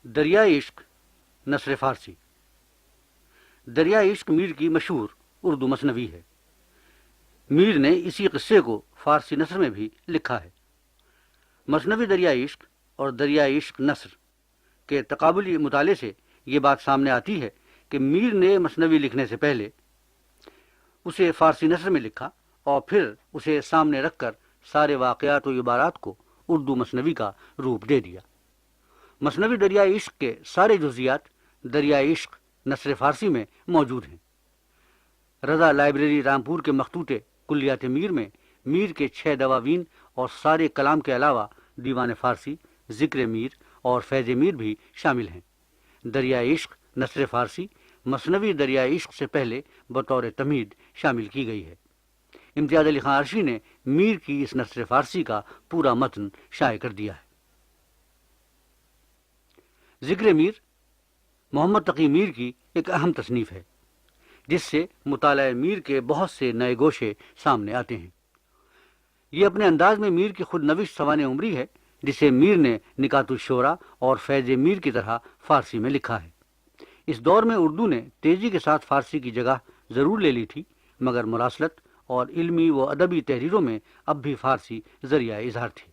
دریائے عشق نثر فارسی. دریائے عشق میر کی مشہور اردو مثنوی ہے. میر نے اسی قصے کو فارسی نثر میں بھی لکھا ہے. مثنوی دریائے عشق اور دریائے عشق نثر کے تقابلی مطالعے سے یہ بات سامنے آتی ہے کہ میر نے مثنوی لکھنے سے پہلے اسے فارسی نثر میں لکھا اور پھر اسے سامنے رکھ کر سارے واقعات و عبارات کو اردو مثنوی کا روپ دے دیا. مثنوی دریائے عشق کے سارے جزیات دریائے عشق نثر فارسی میں موجود ہیں. رضا لائبریری رامپور کے مخطوطے کلیات میر میں میر کے 6 دواوین اور سارے کلام کے علاوہ دیوان فارسی، ذکر میر اور فیض میر بھی شامل ہیں. دریائے عشق نثر فارسی مثنوی دریائے عشق سے پہلے بطور تمہید شامل کی گئی ہے. امتیاز علی خان عرشی نے میر کی اس نثر فارسی کا پورا متن شائع کر دیا ہے. ذکر میر محمد تقی میر کی ایک اہم تصنیف ہے جس سے مطالعہ میر کے بہت سے نئے گوشے سامنے آتے ہیں. یہ اپنے انداز میں میر کی خود نوشت سوانح عمری ہے جسے میر نے نکات الشورى اور فیض میر کی طرح فارسی میں لکھا ہے. اس دور میں اردو نے تیزی کے ساتھ فارسی کی جگہ ضرور لے لی تھی، مگر مراسلت اور علمی و ادبی تحریروں میں اب بھی فارسی ذریعہ اظہار تھی.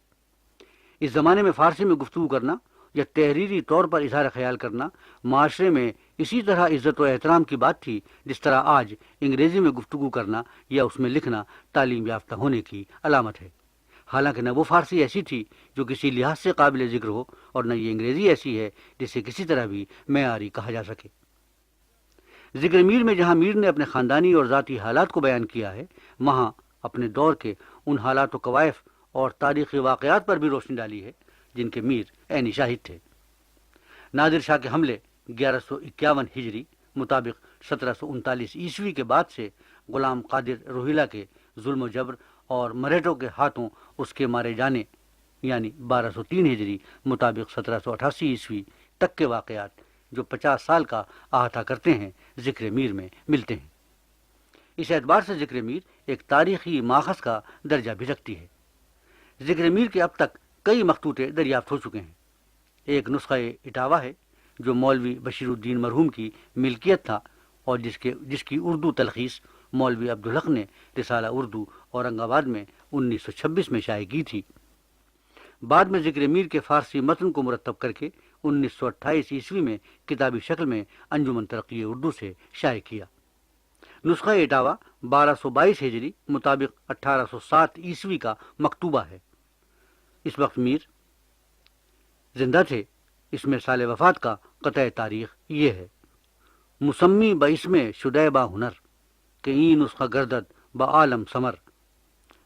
اس زمانے میں فارسی میں گفتگو کرنا یا تحریری طور پر اظہار خیال کرنا معاشرے میں اسی طرح عزت و احترام کی بات تھی جس طرح آج انگریزی میں گفتگو کرنا یا اس میں لکھنا تعلیم یافتہ ہونے کی علامت ہے. حالانکہ نہ وہ فارسی ایسی تھی جو کسی لحاظ سے قابل ذکر ہو، اور نہ یہ انگریزی ایسی ہے جسے کسی طرح بھی معیاری کہا جا سکے. ذکر میر میں جہاں میر نے اپنے خاندانی اور ذاتی حالات کو بیان کیا ہے، وہاں اپنے دور کے ان حالات و کوائف اور تاریخی واقعات پر بھی روشنی ڈالی ہے جن کے میر عینی شاہد تھے. نادر شاہ کے حملے 1151 ہجری مطابق 1739 عیسوی کے بعد سے غلام قادر روہیلا کے ظلم و جبر اور مریٹوں کے ہاتھوں اس کے مارے جانے یعنی 1203 ہجری مطابق 1788 عیسوی تک کے واقعات جو 50 سال کا احاطہ کرتے ہیں ذکر میر میں ملتے ہیں. اس اعتبار سے ذکر میر ایک تاریخی ماخذ کا درجہ بھی رکھتی ہے. ذکر میر کے اب تک کئی مخطوطے دریافت ہو چکے ہیں. ایک نسخہ اٹاوا ہے جو مولوی بشیر الدین مرحوم کی ملکیت تھا اور جس کی اردو تلخیص مولوی عبدالحق نے رسالہ اردو اورنگ آباد میں 1926 میں شائع کی تھی. بعد میں ذکر میر کے فارسی متن کو مرتب کر کے 1928 عیسوی میں کتابی شکل میں انجمن ترقی اردو سے شائع کیا. نسخہ اٹاوا 1222 ہجری مطابق 1807 عیسوی کا مکتوبہ ہے. اس وقت میر زندہ تھے. اس میں سال وفات کا قطع تاریخ یہ ہے: مسمی باسم شدہ با ہنر کہ این نسخہ گردد بعالم سمر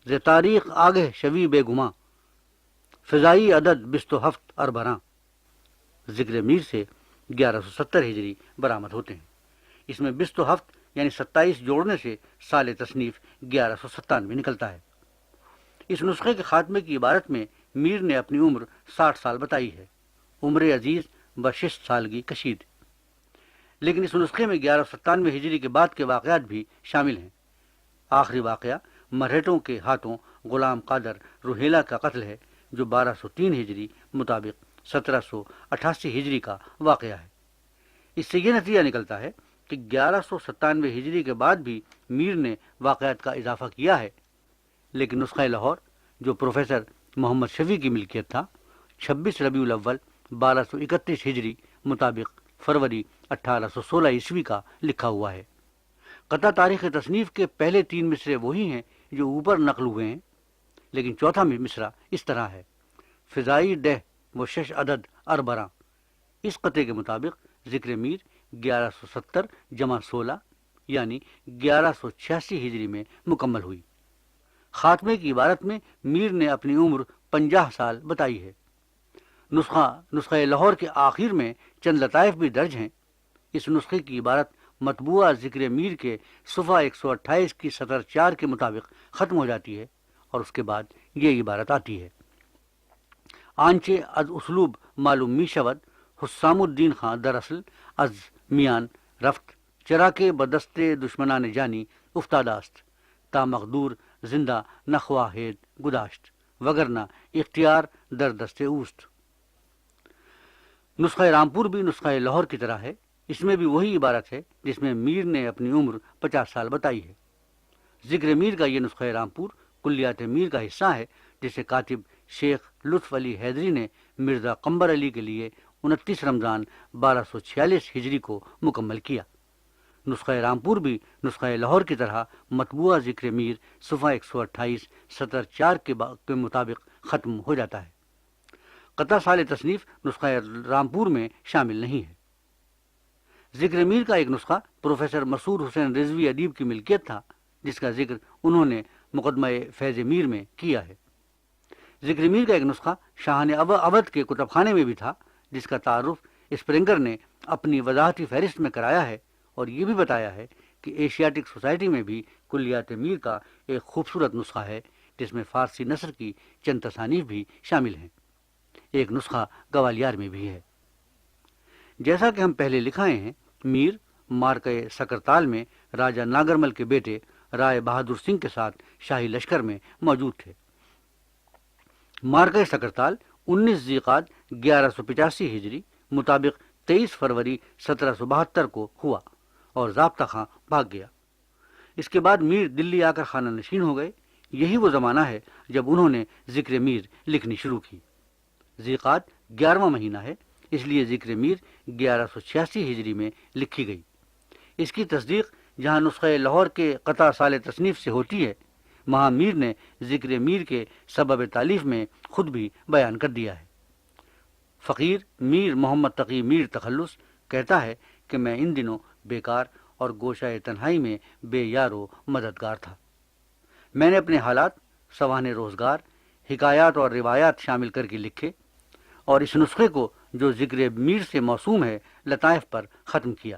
ز تاریخ آگہ شوی بے گماں فضائی عدد 27 اربراں ذکر میر سے 1170 ہجری برآمد ہوتے ہیں۔ اس میں 27 یعنی 27 جوڑنے سے سال تصنیف 1197 نکلتا ہے۔ اس نسخے کے خاتمے کی عبارت میں میر نے اپنی عمر 60 سال بتائی ہے، عمر عزیز ب60 سالگی کشید، لیکن اس نسخے میں 1197 ہجری کے بعد کے واقعات بھی شامل ہیں۔ آخری واقعہ مرہٹوں کے ہاتھوں غلام قادر روہیلا کا قتل ہے، جو 1203 ہجری مطابق 1788 ہجری کا واقعہ ہے۔ اس سے یہ نتیجہ نکلتا ہے کہ 1197 ہجری کے بعد بھی میر نے واقعات کا اضافہ کیا ہے، لیکن نسخہ لاہور جو پروفیسر محمد شفیع کی ملکیت تھا، 26 ربیع الاول 1231 ہجری مطابق فروری 1816 عیسوی کا لکھا ہوا ہے۔ قطع تاریخ تصنیف کے پہلے 3 مصرے وہی ہیں جو اوپر نقل ہوئے ہیں، لیکن چوتھا مصرع اس طرح ہے: فضائی دہ و شش عدد اربراں۔ اس قطعے کے مطابق ذکر میر 1170 جمع 16 یعنی 1186 ہجری میں مکمل ہوئی۔ خاتمے کی عبارت میں میر نے اپنی عمر 50 سال بتائی ہے۔ نسخہ لاہور کے آخر میں چند لطائف بھی درج ہیں۔ اس نسخے کی عبارت مطبوعہ ذکر میر کے صفحہ 128 کی سطر 4 کے مطابق ختم ہو جاتی ہے، اور اس کے بعد یہ عبارت آتی ہے: آنچے از اسلوب معلوم می شود حسام الدین خان دراصل از میان رفت چرا کے بدست دشمنان جانی افتاده است تا مقدور زندہ نخواهد گذاشت وگرنہ اختیار در دست اوست۔ نسخہ رامپور بھی نسخہ لاہور کی طرح ہے۔ اس میں بھی وہی عبارت ہے جس میں میر نے اپنی عمر 50 سال بتائی ہے۔ ذکر میر کا یہ نسخہ رامپور کلیات میر کا حصہ ہے، جسے کاتب شیخ لطف علی حیدری نے مرزا قمبر علی کے لیے 29 رمضان 1246 ہجری کو مکمل کیا۔ نسخہ رامپور بھی نسخہ لاہور کی طرح مطبوعہ ذکر میر صفحہ 128 سطر 4 کے مطابق ختم ہو جاتا ہے۔ قطع سال تصنیف نسخہ رامپور میں شامل نہیں ہے۔ ذکر میر کا ایک نسخہ پروفیسر مسعود حسین رضوی ادیب کی ملکیت تھا، جس کا ذکر انہوں نے مقدمہ فیض میر میں کیا ہے۔ ذکر میر کا ایک نسخہ شاہان اودھ کے کتب خانے میں بھی تھا، جس کا تعارف اسپرنگر نے اپنی وضاحتی فہرست میں کرایا ہے، اور یہ بھی بتایا ہے کہ ایشیاٹک سوسائٹی میں بھی کلیات میر کا ایک خوبصورت نسخہ ہے، جس میں فارسی نثر کی چند تصانیف بھی شامل ہیں۔ ایک نسخہ گوالیار میں بھی ہے۔ جیسا کہ ہم پہلے لکھائے ہیں، میر مارکے سکرتال میں راجہ ناگرمل کے بیٹے رائے بہادر سنگھ کے ساتھ شاہی لشکر میں موجود تھے۔ مارکے سکرتال 19 ذیقعد 1185 ہجری مطابق 23 فروری 1772 کو ہوا، اور ضابطہ خاں بھاگ گیا۔ اس کے بعد میر دلی آ کر خانہ نشین ہو گئے۔ یہی وہ زمانہ ہے جب انہوں نے ذکر میر لکھنی شروع کی۔ ذیقعد 11واں مہینہ ہے، اس لیے ذکر میر 1186 ہجری میں لکھی گئی۔ اس کی تصدیق جہاں نسخہ لاہور کے قطع سال تصنیف سے ہوتی ہے، وہاں میر نے ذکر میر کے سبب تالیف میں خود بھی بیان کر دیا ہے۔ فقیر میر محمد تقی میر تخلص کہتا ہے کہ میں ان دنوں بیکار اور گوشہ تنہائی میں بے یار و مددگار تھا۔ میں نے اپنے حالات، سوانح روزگار، حکایات اور روایات شامل کر کے لکھے، اور اس نسخے کو جو ذکر میر سے موسوم ہے لطائف پر ختم کیا۔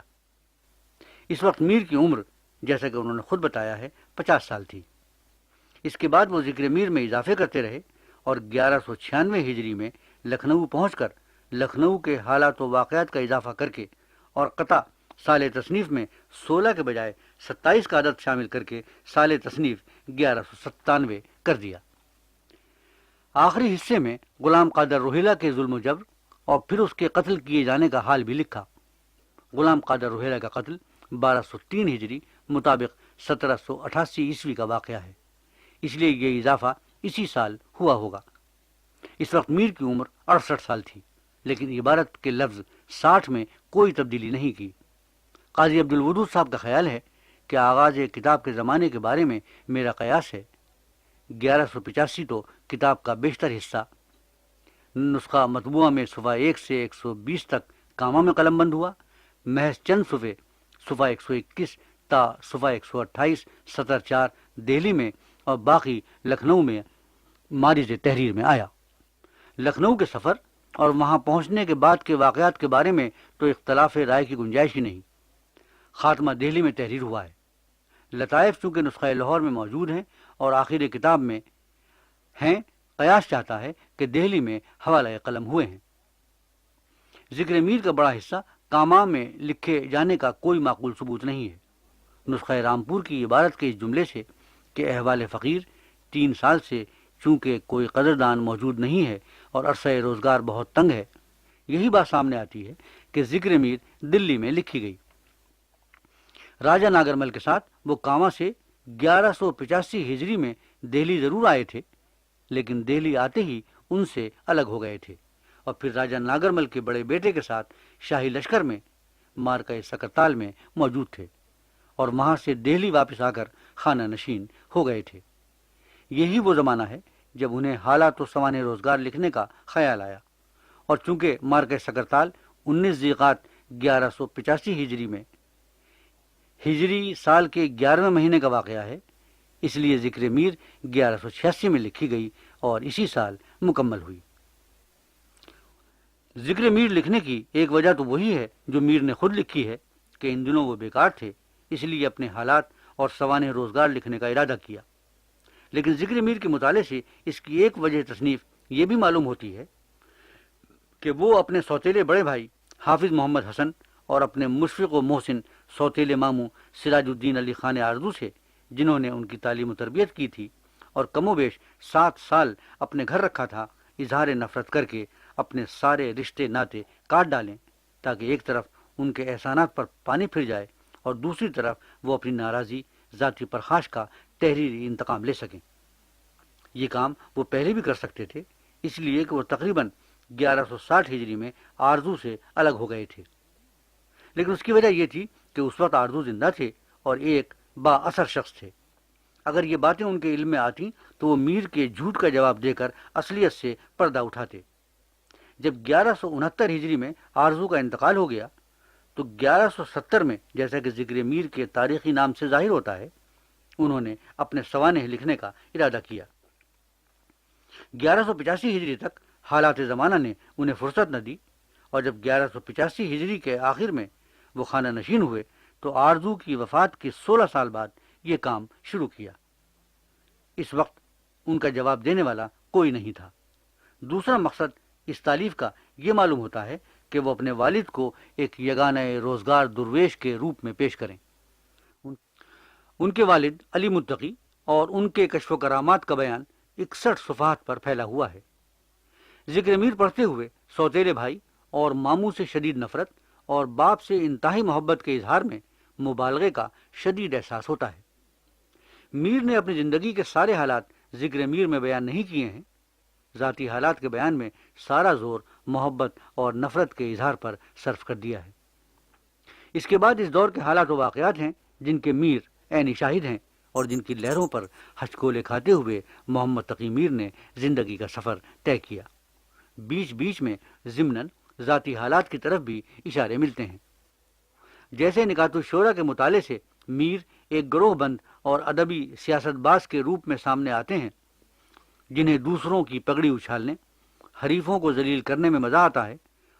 اس وقت میر کی عمر، جیسا کہ انہوں نے خود بتایا ہے، 50 سال تھی۔ اس کے بعد وہ ذکر میر میں اضافے کرتے رہے، اور 1196 ہجری میں لکھنؤ پہنچ کر لکھنؤ کے حالات و واقعات کا اضافہ کر کے اور قطع سال تصنیف میں 16 کے بجائے 27 کا عدد شامل کر کے سال تصنیف 1197 کر دیا۔ آخری حصے میں غلام قادر روہیلا کے ظلم و جبر اور پھر اس کے قتل کیے جانے کا حال بھی لکھا۔ غلام قادر روہیلا کا قتل 1203 ہجری مطابق 1788 عیسوی کا واقعہ ہے، اس لیے یہ اضافہ اسی سال ہوا ہوگا۔ اس وقت میر کی عمر 68 سال تھی، لیکن عبارت کے لفظ 60 میں کوئی تبدیلی نہیں کی۔ قاضی عبدالودود صاحب کا خیال ہے کہ آغاز کتاب کے زمانے کے بارے میں میرا قیاس ہے 1185 تو کتاب کا بیشتر حصہ نسخہ مطبوعہ میں صفحہ 1 سے 120 تک کامہ میں قلم بند ہوا، محض چند صفحے صفحہ 121 تا صفحہ 128 سطر 4 دہلی میں اور باقی لکھنؤ میں مارج تحریر میں آیا۔ لکھنؤ کے سفر اور وہاں پہنچنے کے بعد کے واقعات کے بارے میں تو اختلاف رائے کی گنجائش ہی نہیں۔ خاتمہ دہلی میں تحریر ہوا ہے۔ لطائف چونکہ نسخہ لاہور میں موجود ہیں اور آخر کتاب میں ہیں، قیاس چاہتا ہے کہ دہلی میں حوالہ قلم ہوئے ہیں۔ ذکر میر کا بڑا حصہ کاما میں لکھے جانے کا کوئی معقول ثبوت نہیں ہے۔ نسخہ رامپور کی عبارت کے اس جملے سے کہ احوال فقیر 3 سال سے چونکہ کوئی قدردان موجود نہیں ہے اور عرصہ روزگار بہت تنگ ہے، یہی بات سامنے آتی ہے کہ ذکر میر دلی میں لکھی گئی۔ راجہ ناگرمل کے ساتھ وہ کاما سے 1185 ہجری میں دہلی ضرور آئے تھے، لیکن دہلی آتے ہی ان سے الگ ہو گئے تھے اور پھر راجہ ناگرمل کے بڑے بیٹے کے ساتھ شاہی لشکر میں مارکہ سکرتال میں موجود تھے اور وہاں سے دہلی واپس آ کر خانہ نشین ہو گئے تھے۔ یہی وہ زمانہ ہے جب انہیں حالات و سوانح روزگار لکھنے کا خیال آیا، اور چونکہ مارکہ سکرتال 19 ذیقعت 1185 ہجری میں ہجری سال کے 11ویں مہینے کا واقعہ ہے، اس لیے ذکر میر 1186 میں لکھی گئی اور اسی سال مکمل ہوئی۔ ذکر میر لکھنے کی ایک وجہ تو وہی ہے جو میر نے خود لکھی ہے کہ ان دنوں وہ بیکار تھے، اس لیے اپنے حالات اور سوانح روزگار لکھنے کا ارادہ کیا۔ لیکن ذکر میر کے مطالعے سے اس کی ایک وجہ تصنیف یہ بھی معلوم ہوتی ہے کہ وہ اپنے سوتیلے بڑے بھائی حافظ محمد حسن اور اپنے مشفق و محسن سوتیلے ماموں سراج الدین علی خان آرزو سے، جنہوں نے ان کی تعلیم و تربیت کی تھی اور کم و بیش 7 سال اپنے گھر رکھا تھا، اظہار نفرت کر کے اپنے سارے رشتے ناطے کاٹ ڈالیں، تاکہ ایک طرف ان کے احسانات پر پانی پھر جائے اور دوسری طرف وہ اپنی ناراضی ذاتی پرخاش کا تحریری انتقام لے سکیں۔ یہ کام وہ پہلے بھی کر سکتے تھے، اس لیے کہ وہ تقریباً 1160 ہجری میں آرزو سے الگ ہو گئے تھے، لیکن اس کی وجہ یہ تھی کہ اس وقت آرزو زندہ تھے اور ایک با اثر شخص تھے۔ اگر یہ باتیں ان کے علم میں آتی تو وہ میر کے جھوٹ کا جواب دے کر اصلیت سے پردہ اٹھاتے۔ جب 1169 ہجری میں آرزو کا انتقال ہو گیا تو 1170 میں، جیسا کہ ذکر میر کے تاریخی نام سے ظاہر ہوتا ہے، انہوں نے اپنے سوانح لکھنے کا ارادہ کیا۔ 1185 ہجری تک حالات زمانہ نے انہیں فرصت نہ دی، اور جب 1185 ہجری کے آخر میں وہ خانہ نشین ہوئے تو آرزو کی وفات کے 16 سال بعد یہ کام شروع کیا۔ اس وقت ان کا جواب دینے والا کوئی نہیں تھا۔ دوسرا مقصد اس تالیف کا یہ معلوم ہوتا ہے کہ وہ اپنے والد کو ایک یگانہ روزگار درویش کے روپ میں پیش کریں۔ ان کے والد علی متقی اور ان کے کشف و کرامات کا بیان 61 صفحات پر پھیلا ہوا ہے۔ ذکر میر پڑھتے ہوئے سوتیلے بھائی اور ماموں سے شدید نفرت اور باپ سے انتہائی محبت کے اظہار میں مبالغے کا شدید احساس ہوتا ہے۔ میر نے اپنی زندگی کے سارے حالات ذکر میر میں بیان نہیں کیے ہیں، ذاتی حالات کے بیان میں سارا زور محبت اور نفرت کے اظہار پر صرف کر دیا ہے۔ اس کے بعد اس دور کے حالات و واقعات ہیں جن کے میر عینی شاہد ہیں اور جن کی لہروں پر ہچکولے کھاتے ہوئے محمد تقی میر نے زندگی کا سفر طے کیا۔ بیچ بیچ میں ضمناً ذاتی حالات کی طرف بھی اشارے ملتے ہیں۔ جیسے نکات الشورى کے مطالعے سے میر ایک گروہ بند اور ادبی سیاست باز کے روپ میں سامنے آتے ہیں، جنہیں دوسروں کی پگڑی اچھالنے، حریفوں کو ذلیل کرنے میں مزہ آتا ہے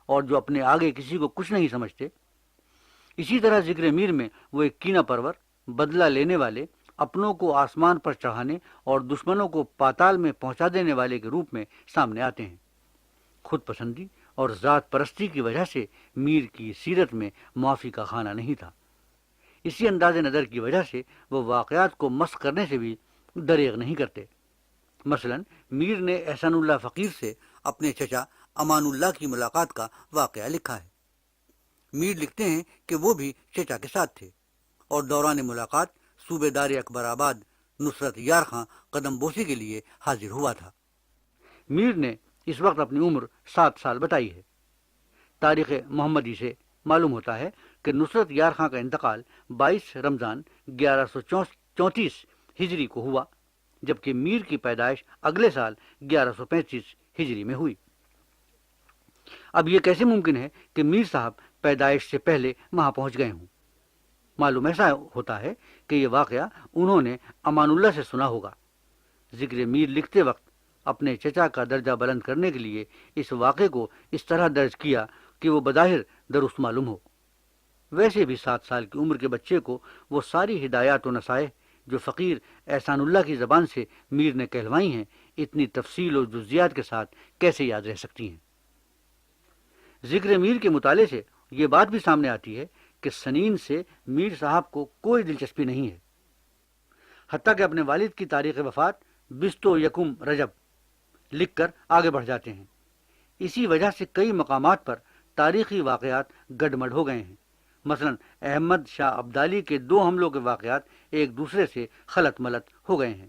اور جو اپنے آگے کسی کو کچھ نہیں سمجھتے۔ اسی طرح ذکر میر میں وہ ایک کینہ پرور، بدلہ لینے والے، اپنوں کو آسمان پر چڑھانے اور دشمنوں کو پاتال میں پہنچا دینے والے کے روپ میں سامنے آتے ہیں۔ خود پسندی اور ذات پرستی کی وجہ سے میر کی سیرت میں معافی کا خانہ نہیں تھا۔ اسی انداز نظر کی وجہ سے وہ واقعات کو مسخ کرنے سے بھی دریغ نہیں کرتے۔ مثلا میر نے احسان اللہ فقیر سے اپنے چچا امان اللہ کی ملاقات کا واقعہ لکھا ہے۔ میر لکھتے ہیں کہ وہ بھی چچا کے ساتھ تھے اور دوران ملاقات صوبے دار اکبر آباد نصرت یار خاں قدم بوسی کے لیے حاضر ہوا تھا۔ میر نے اس وقت اپنی عمر 7 سال بتائی ہے۔ تاریخ محمدی سے معلوم ہوتا ہے کہ نصرت یار خاں کا انتقال 22 رمضان 1134 ہجری کو ہوا، جبکہ میر کی پیدائش اگلے سال 1135 ہجری میں ہوئی۔ اب یہ کیسے ممکن ہے کہ میر صاحب پیدائش سے پہلے وہاں پہنچ گئے ہوں؟ معلوم ایسا ہوتا ہے کہ یہ واقعہ انہوں نے امان اللہ سے سنا ہوگا۔ ذکر میر لکھتے وقت اپنے چچا کا درجہ بلند کرنے کے لیے اس واقعے کو اس طرح درج کیا کہ وہ بظاہر درست معلوم ہو۔ ویسے بھی 7 سال کی عمر کے بچے کو وہ ساری ہدایات و نصائح جو فقیر احسان اللہ کی زبان سے میر نے کہلوائی ہیں اتنی تفصیل و جزیات کے ساتھ کیسے یاد رہ سکتی ہیں؟ ذکر میر کے مطالعے سے یہ بات بھی سامنے آتی ہے کہ سنین سے میر صاحب کو کوئی دلچسپی نہیں ہے، حتیٰ کہ اپنے والد کی تاریخ وفات 21 رجب لکھ کر آگے بڑھ جاتے ہیں۔ اسی وجہ سے کئی مقامات پر تاریخی واقعات گڈمڈ ہو گئے ہیں۔ مثلا احمد شاہ ابدالی کے 2 حملوں کے واقعات ایک دوسرے سے خلط ملط ہو گئے ہیں۔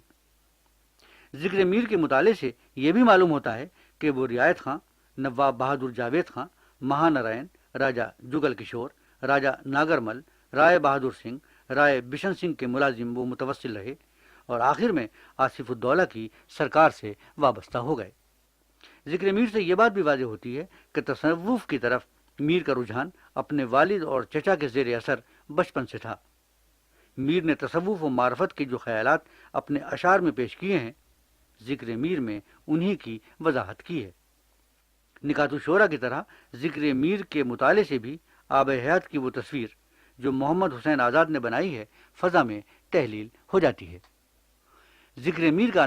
ذکر میر کے مطالعے سے یہ بھی معلوم ہوتا ہے کہ وہ رعایت خاں، نواب بہادر جاوید خاں، مہانارائن، راجہ جگل کشور، راجہ ناگرمل، رائے بہادر سنگھ، رائے بشن سنگھ کے ملازم و متوسل رہے اور آخر میں آصف الدولہ کی سرکار سے وابستہ ہو گئے۔ ذکر میر سے یہ بات بھی واضح ہوتی ہے کہ تصوف کی طرف میر کا رجحان اپنے والد اور چچا کے زیر اثر بچپن سے تھا۔ میر نے تصوف و معرفت کے جو خیالات اپنے اشعار میں پیش کیے ہیں، ذکر میر میں انہی کی وضاحت کی ہے۔ نکات الشورا کی طرح ذکر میر کے مطالعے سے بھی آب حیات کی وہ تصویر جو محمد حسین آزاد نے بنائی ہے فضا میں تحلیل ہو جاتی ہے۔ ذکر میر کا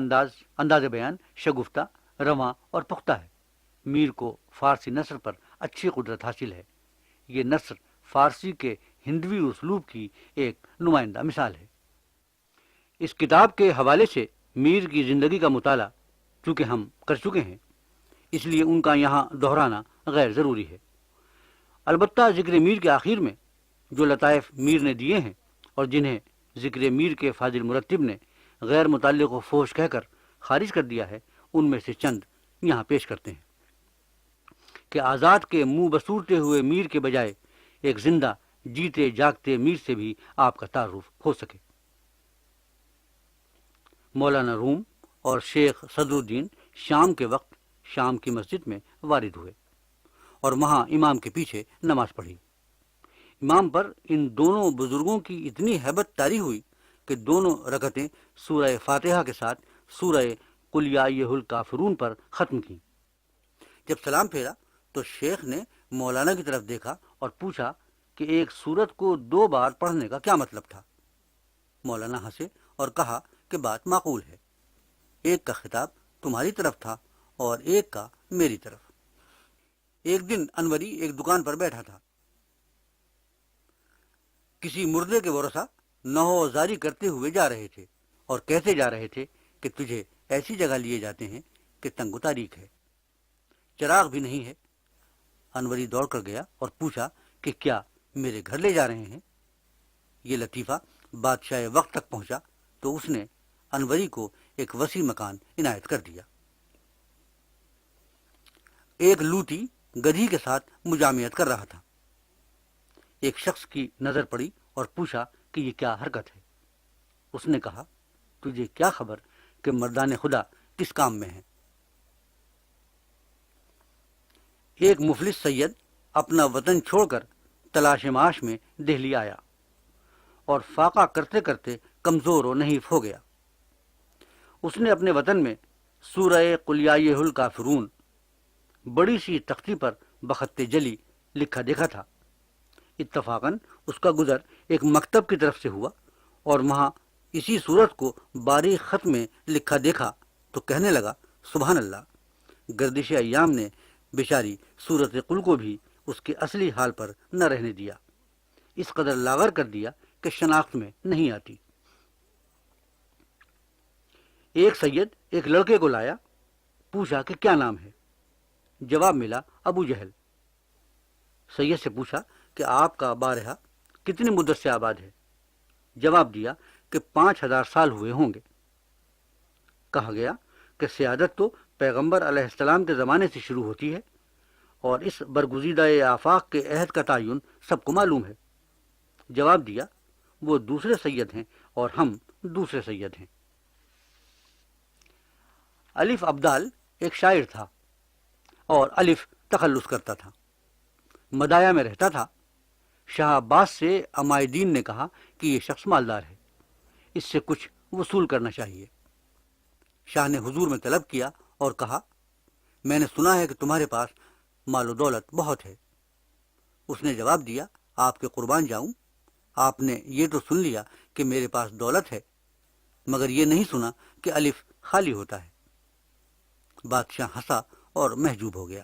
انداز بیان شگفتہ، رواں اور پختہ ہے۔ میر کو فارسی نثر پر اچھی قدرت حاصل ہے۔ یہ نثر فارسی کے ہندوی اسلوب کی ایک نمائندہ مثال ہے۔ اس کتاب کے حوالے سے میر کی زندگی کا مطالعہ چونکہ ہم کر چکے ہیں، اس لیے ان کا یہاں دہرانا غیر ضروری ہے۔ البتہ ذکر میر کے آخر میں جو لطائف میر نے دیے ہیں اور جنہیں ذکر میر کے فاضل مرتب نے غیر متعلق و فحش کہہ کر خارج کر دیا ہے، ان میں سے چند یہاں پیش کرتے ہیں کہ آزاد کے منہ بسورتے ہوئے میر کے بجائے ایک زندہ جیتے جاگتے میر سے بھی آپ کا تعارف ہو سکے۔ مولانا روم اور شیخ صدر الدین شام کے وقت شام کی مسجد میں وارد ہوئے اور وہاں امام کے پیچھے نماز پڑھی۔ امام پر ان دونوں بزرگوں کی اتنی ہیبت طاری ہوئی کہ دونوں رکعتیں سورہ فاتحہ کے ساتھ سورہ قل یا ایھا الکافرون پر ختم کی۔ جب سلام پھیرا تو شیخ نے مولانا کی طرف دیکھا اور پوچھا کہ ایک سورت کو 2 بار پڑھنے کا کیا مطلب تھا؟ مولانا ہنسے اور کہا کہ بات معقول ہے، ایک کا خطاب تمہاری طرف تھا اور ایک کا میری طرف۔ ایک دن انوری ایک دکان پر بیٹھا تھا۔ کسی مردے کے ورثہ نہو زاری کرتے ہوئے جا رہے تھے اور کہتے جا رہے تھے کہ تجھے ایسی جگہ لیے جاتے ہیں کہ تنگ و تاریک ہے، چراغ بھی نہیں ہے۔ انوری دوڑ کر گیا اور پوچھا کہ کیا میرے گھر لے جا رہے ہیں؟ یہ لطیفہ بادشاہ وقت تک پہنچا تو اس نے انوری کو ایک وسیع مکان عنایت کر دیا۔ ایک لوٹی گدھی کے ساتھ مجامعت کر رہا تھا۔ ایک شخص کی نظر پڑی اور پوچھا کہ یہ کیا حرکت ہے؟ اس نے کہا تجھے کیا خبر کہ مردان خدا کس کام میں ہیں؟ ایک مفلس سید اپنا وطن چھوڑ کر تلاش معاش میں دہلی آیا اور فاقہ کرتے کرتے کمزور و نحیف ہو گیا۔ اس نے اپنے وطن میں سورہ قل یا ایھا الکافرون بڑی سی تختی پر بخط جلی لکھا دیکھا تھا۔ اتفاقاً اس کا گزر ایک مکتب کی طرف سے ہوا اور وہاں اسی صورت کو باریک خط میں لکھا دیکھا تو کہنے لگا سبحان اللہ، گردش ایام نے بیچاری سورت قل کو بھی اس کے اصلی حال پر نہ رہنے دیا، اس قدر لاغر کر دیا کہ شناخت میں نہیں آتی۔ ایک سید ایک لڑکے کو لایا، پوچھا کہ کیا نام ہے؟ جواب ملا ابو جہل۔ سید سے پوچھا کہ آپ کا بارہا کتنی مدت سے آباد ہے؟ جواب دیا کہ 5000 سال ہوئے ہوں گے۔ کہا گیا کہ سیادت تو پیغمبر علیہ السلام کے زمانے سے شروع ہوتی ہے اور اس برگزیدہ آفاق کے عہد کا تعین سب کو معلوم ہے۔ جواب دیا وہ دوسرے سید ہیں اور ہم دوسرے سید ہیں۔ الف ابدال ایک شاعر تھا اور الف تخلص کرتا تھا، مدایا میں رہتا تھا، شاہ عباس سے عمائدین نے کہا کہ یہ شخص مالدار ہے، اس سے کچھ وصول کرنا چاہیے۔ شاہ نے حضور میں طلب کیا اور کہا، میں نے سنا ہے کہ تمہارے پاس مال و دولت بہت ہے۔ اس نے جواب دیا، آپ کے قربان جاؤں، آپ نے یہ تو سن لیا کہ میرے پاس دولت ہے، مگر یہ نہیں سنا کہ الف خالی ہوتا ہے۔ بادشاہ ہنسا اور محجوب ہو گیا۔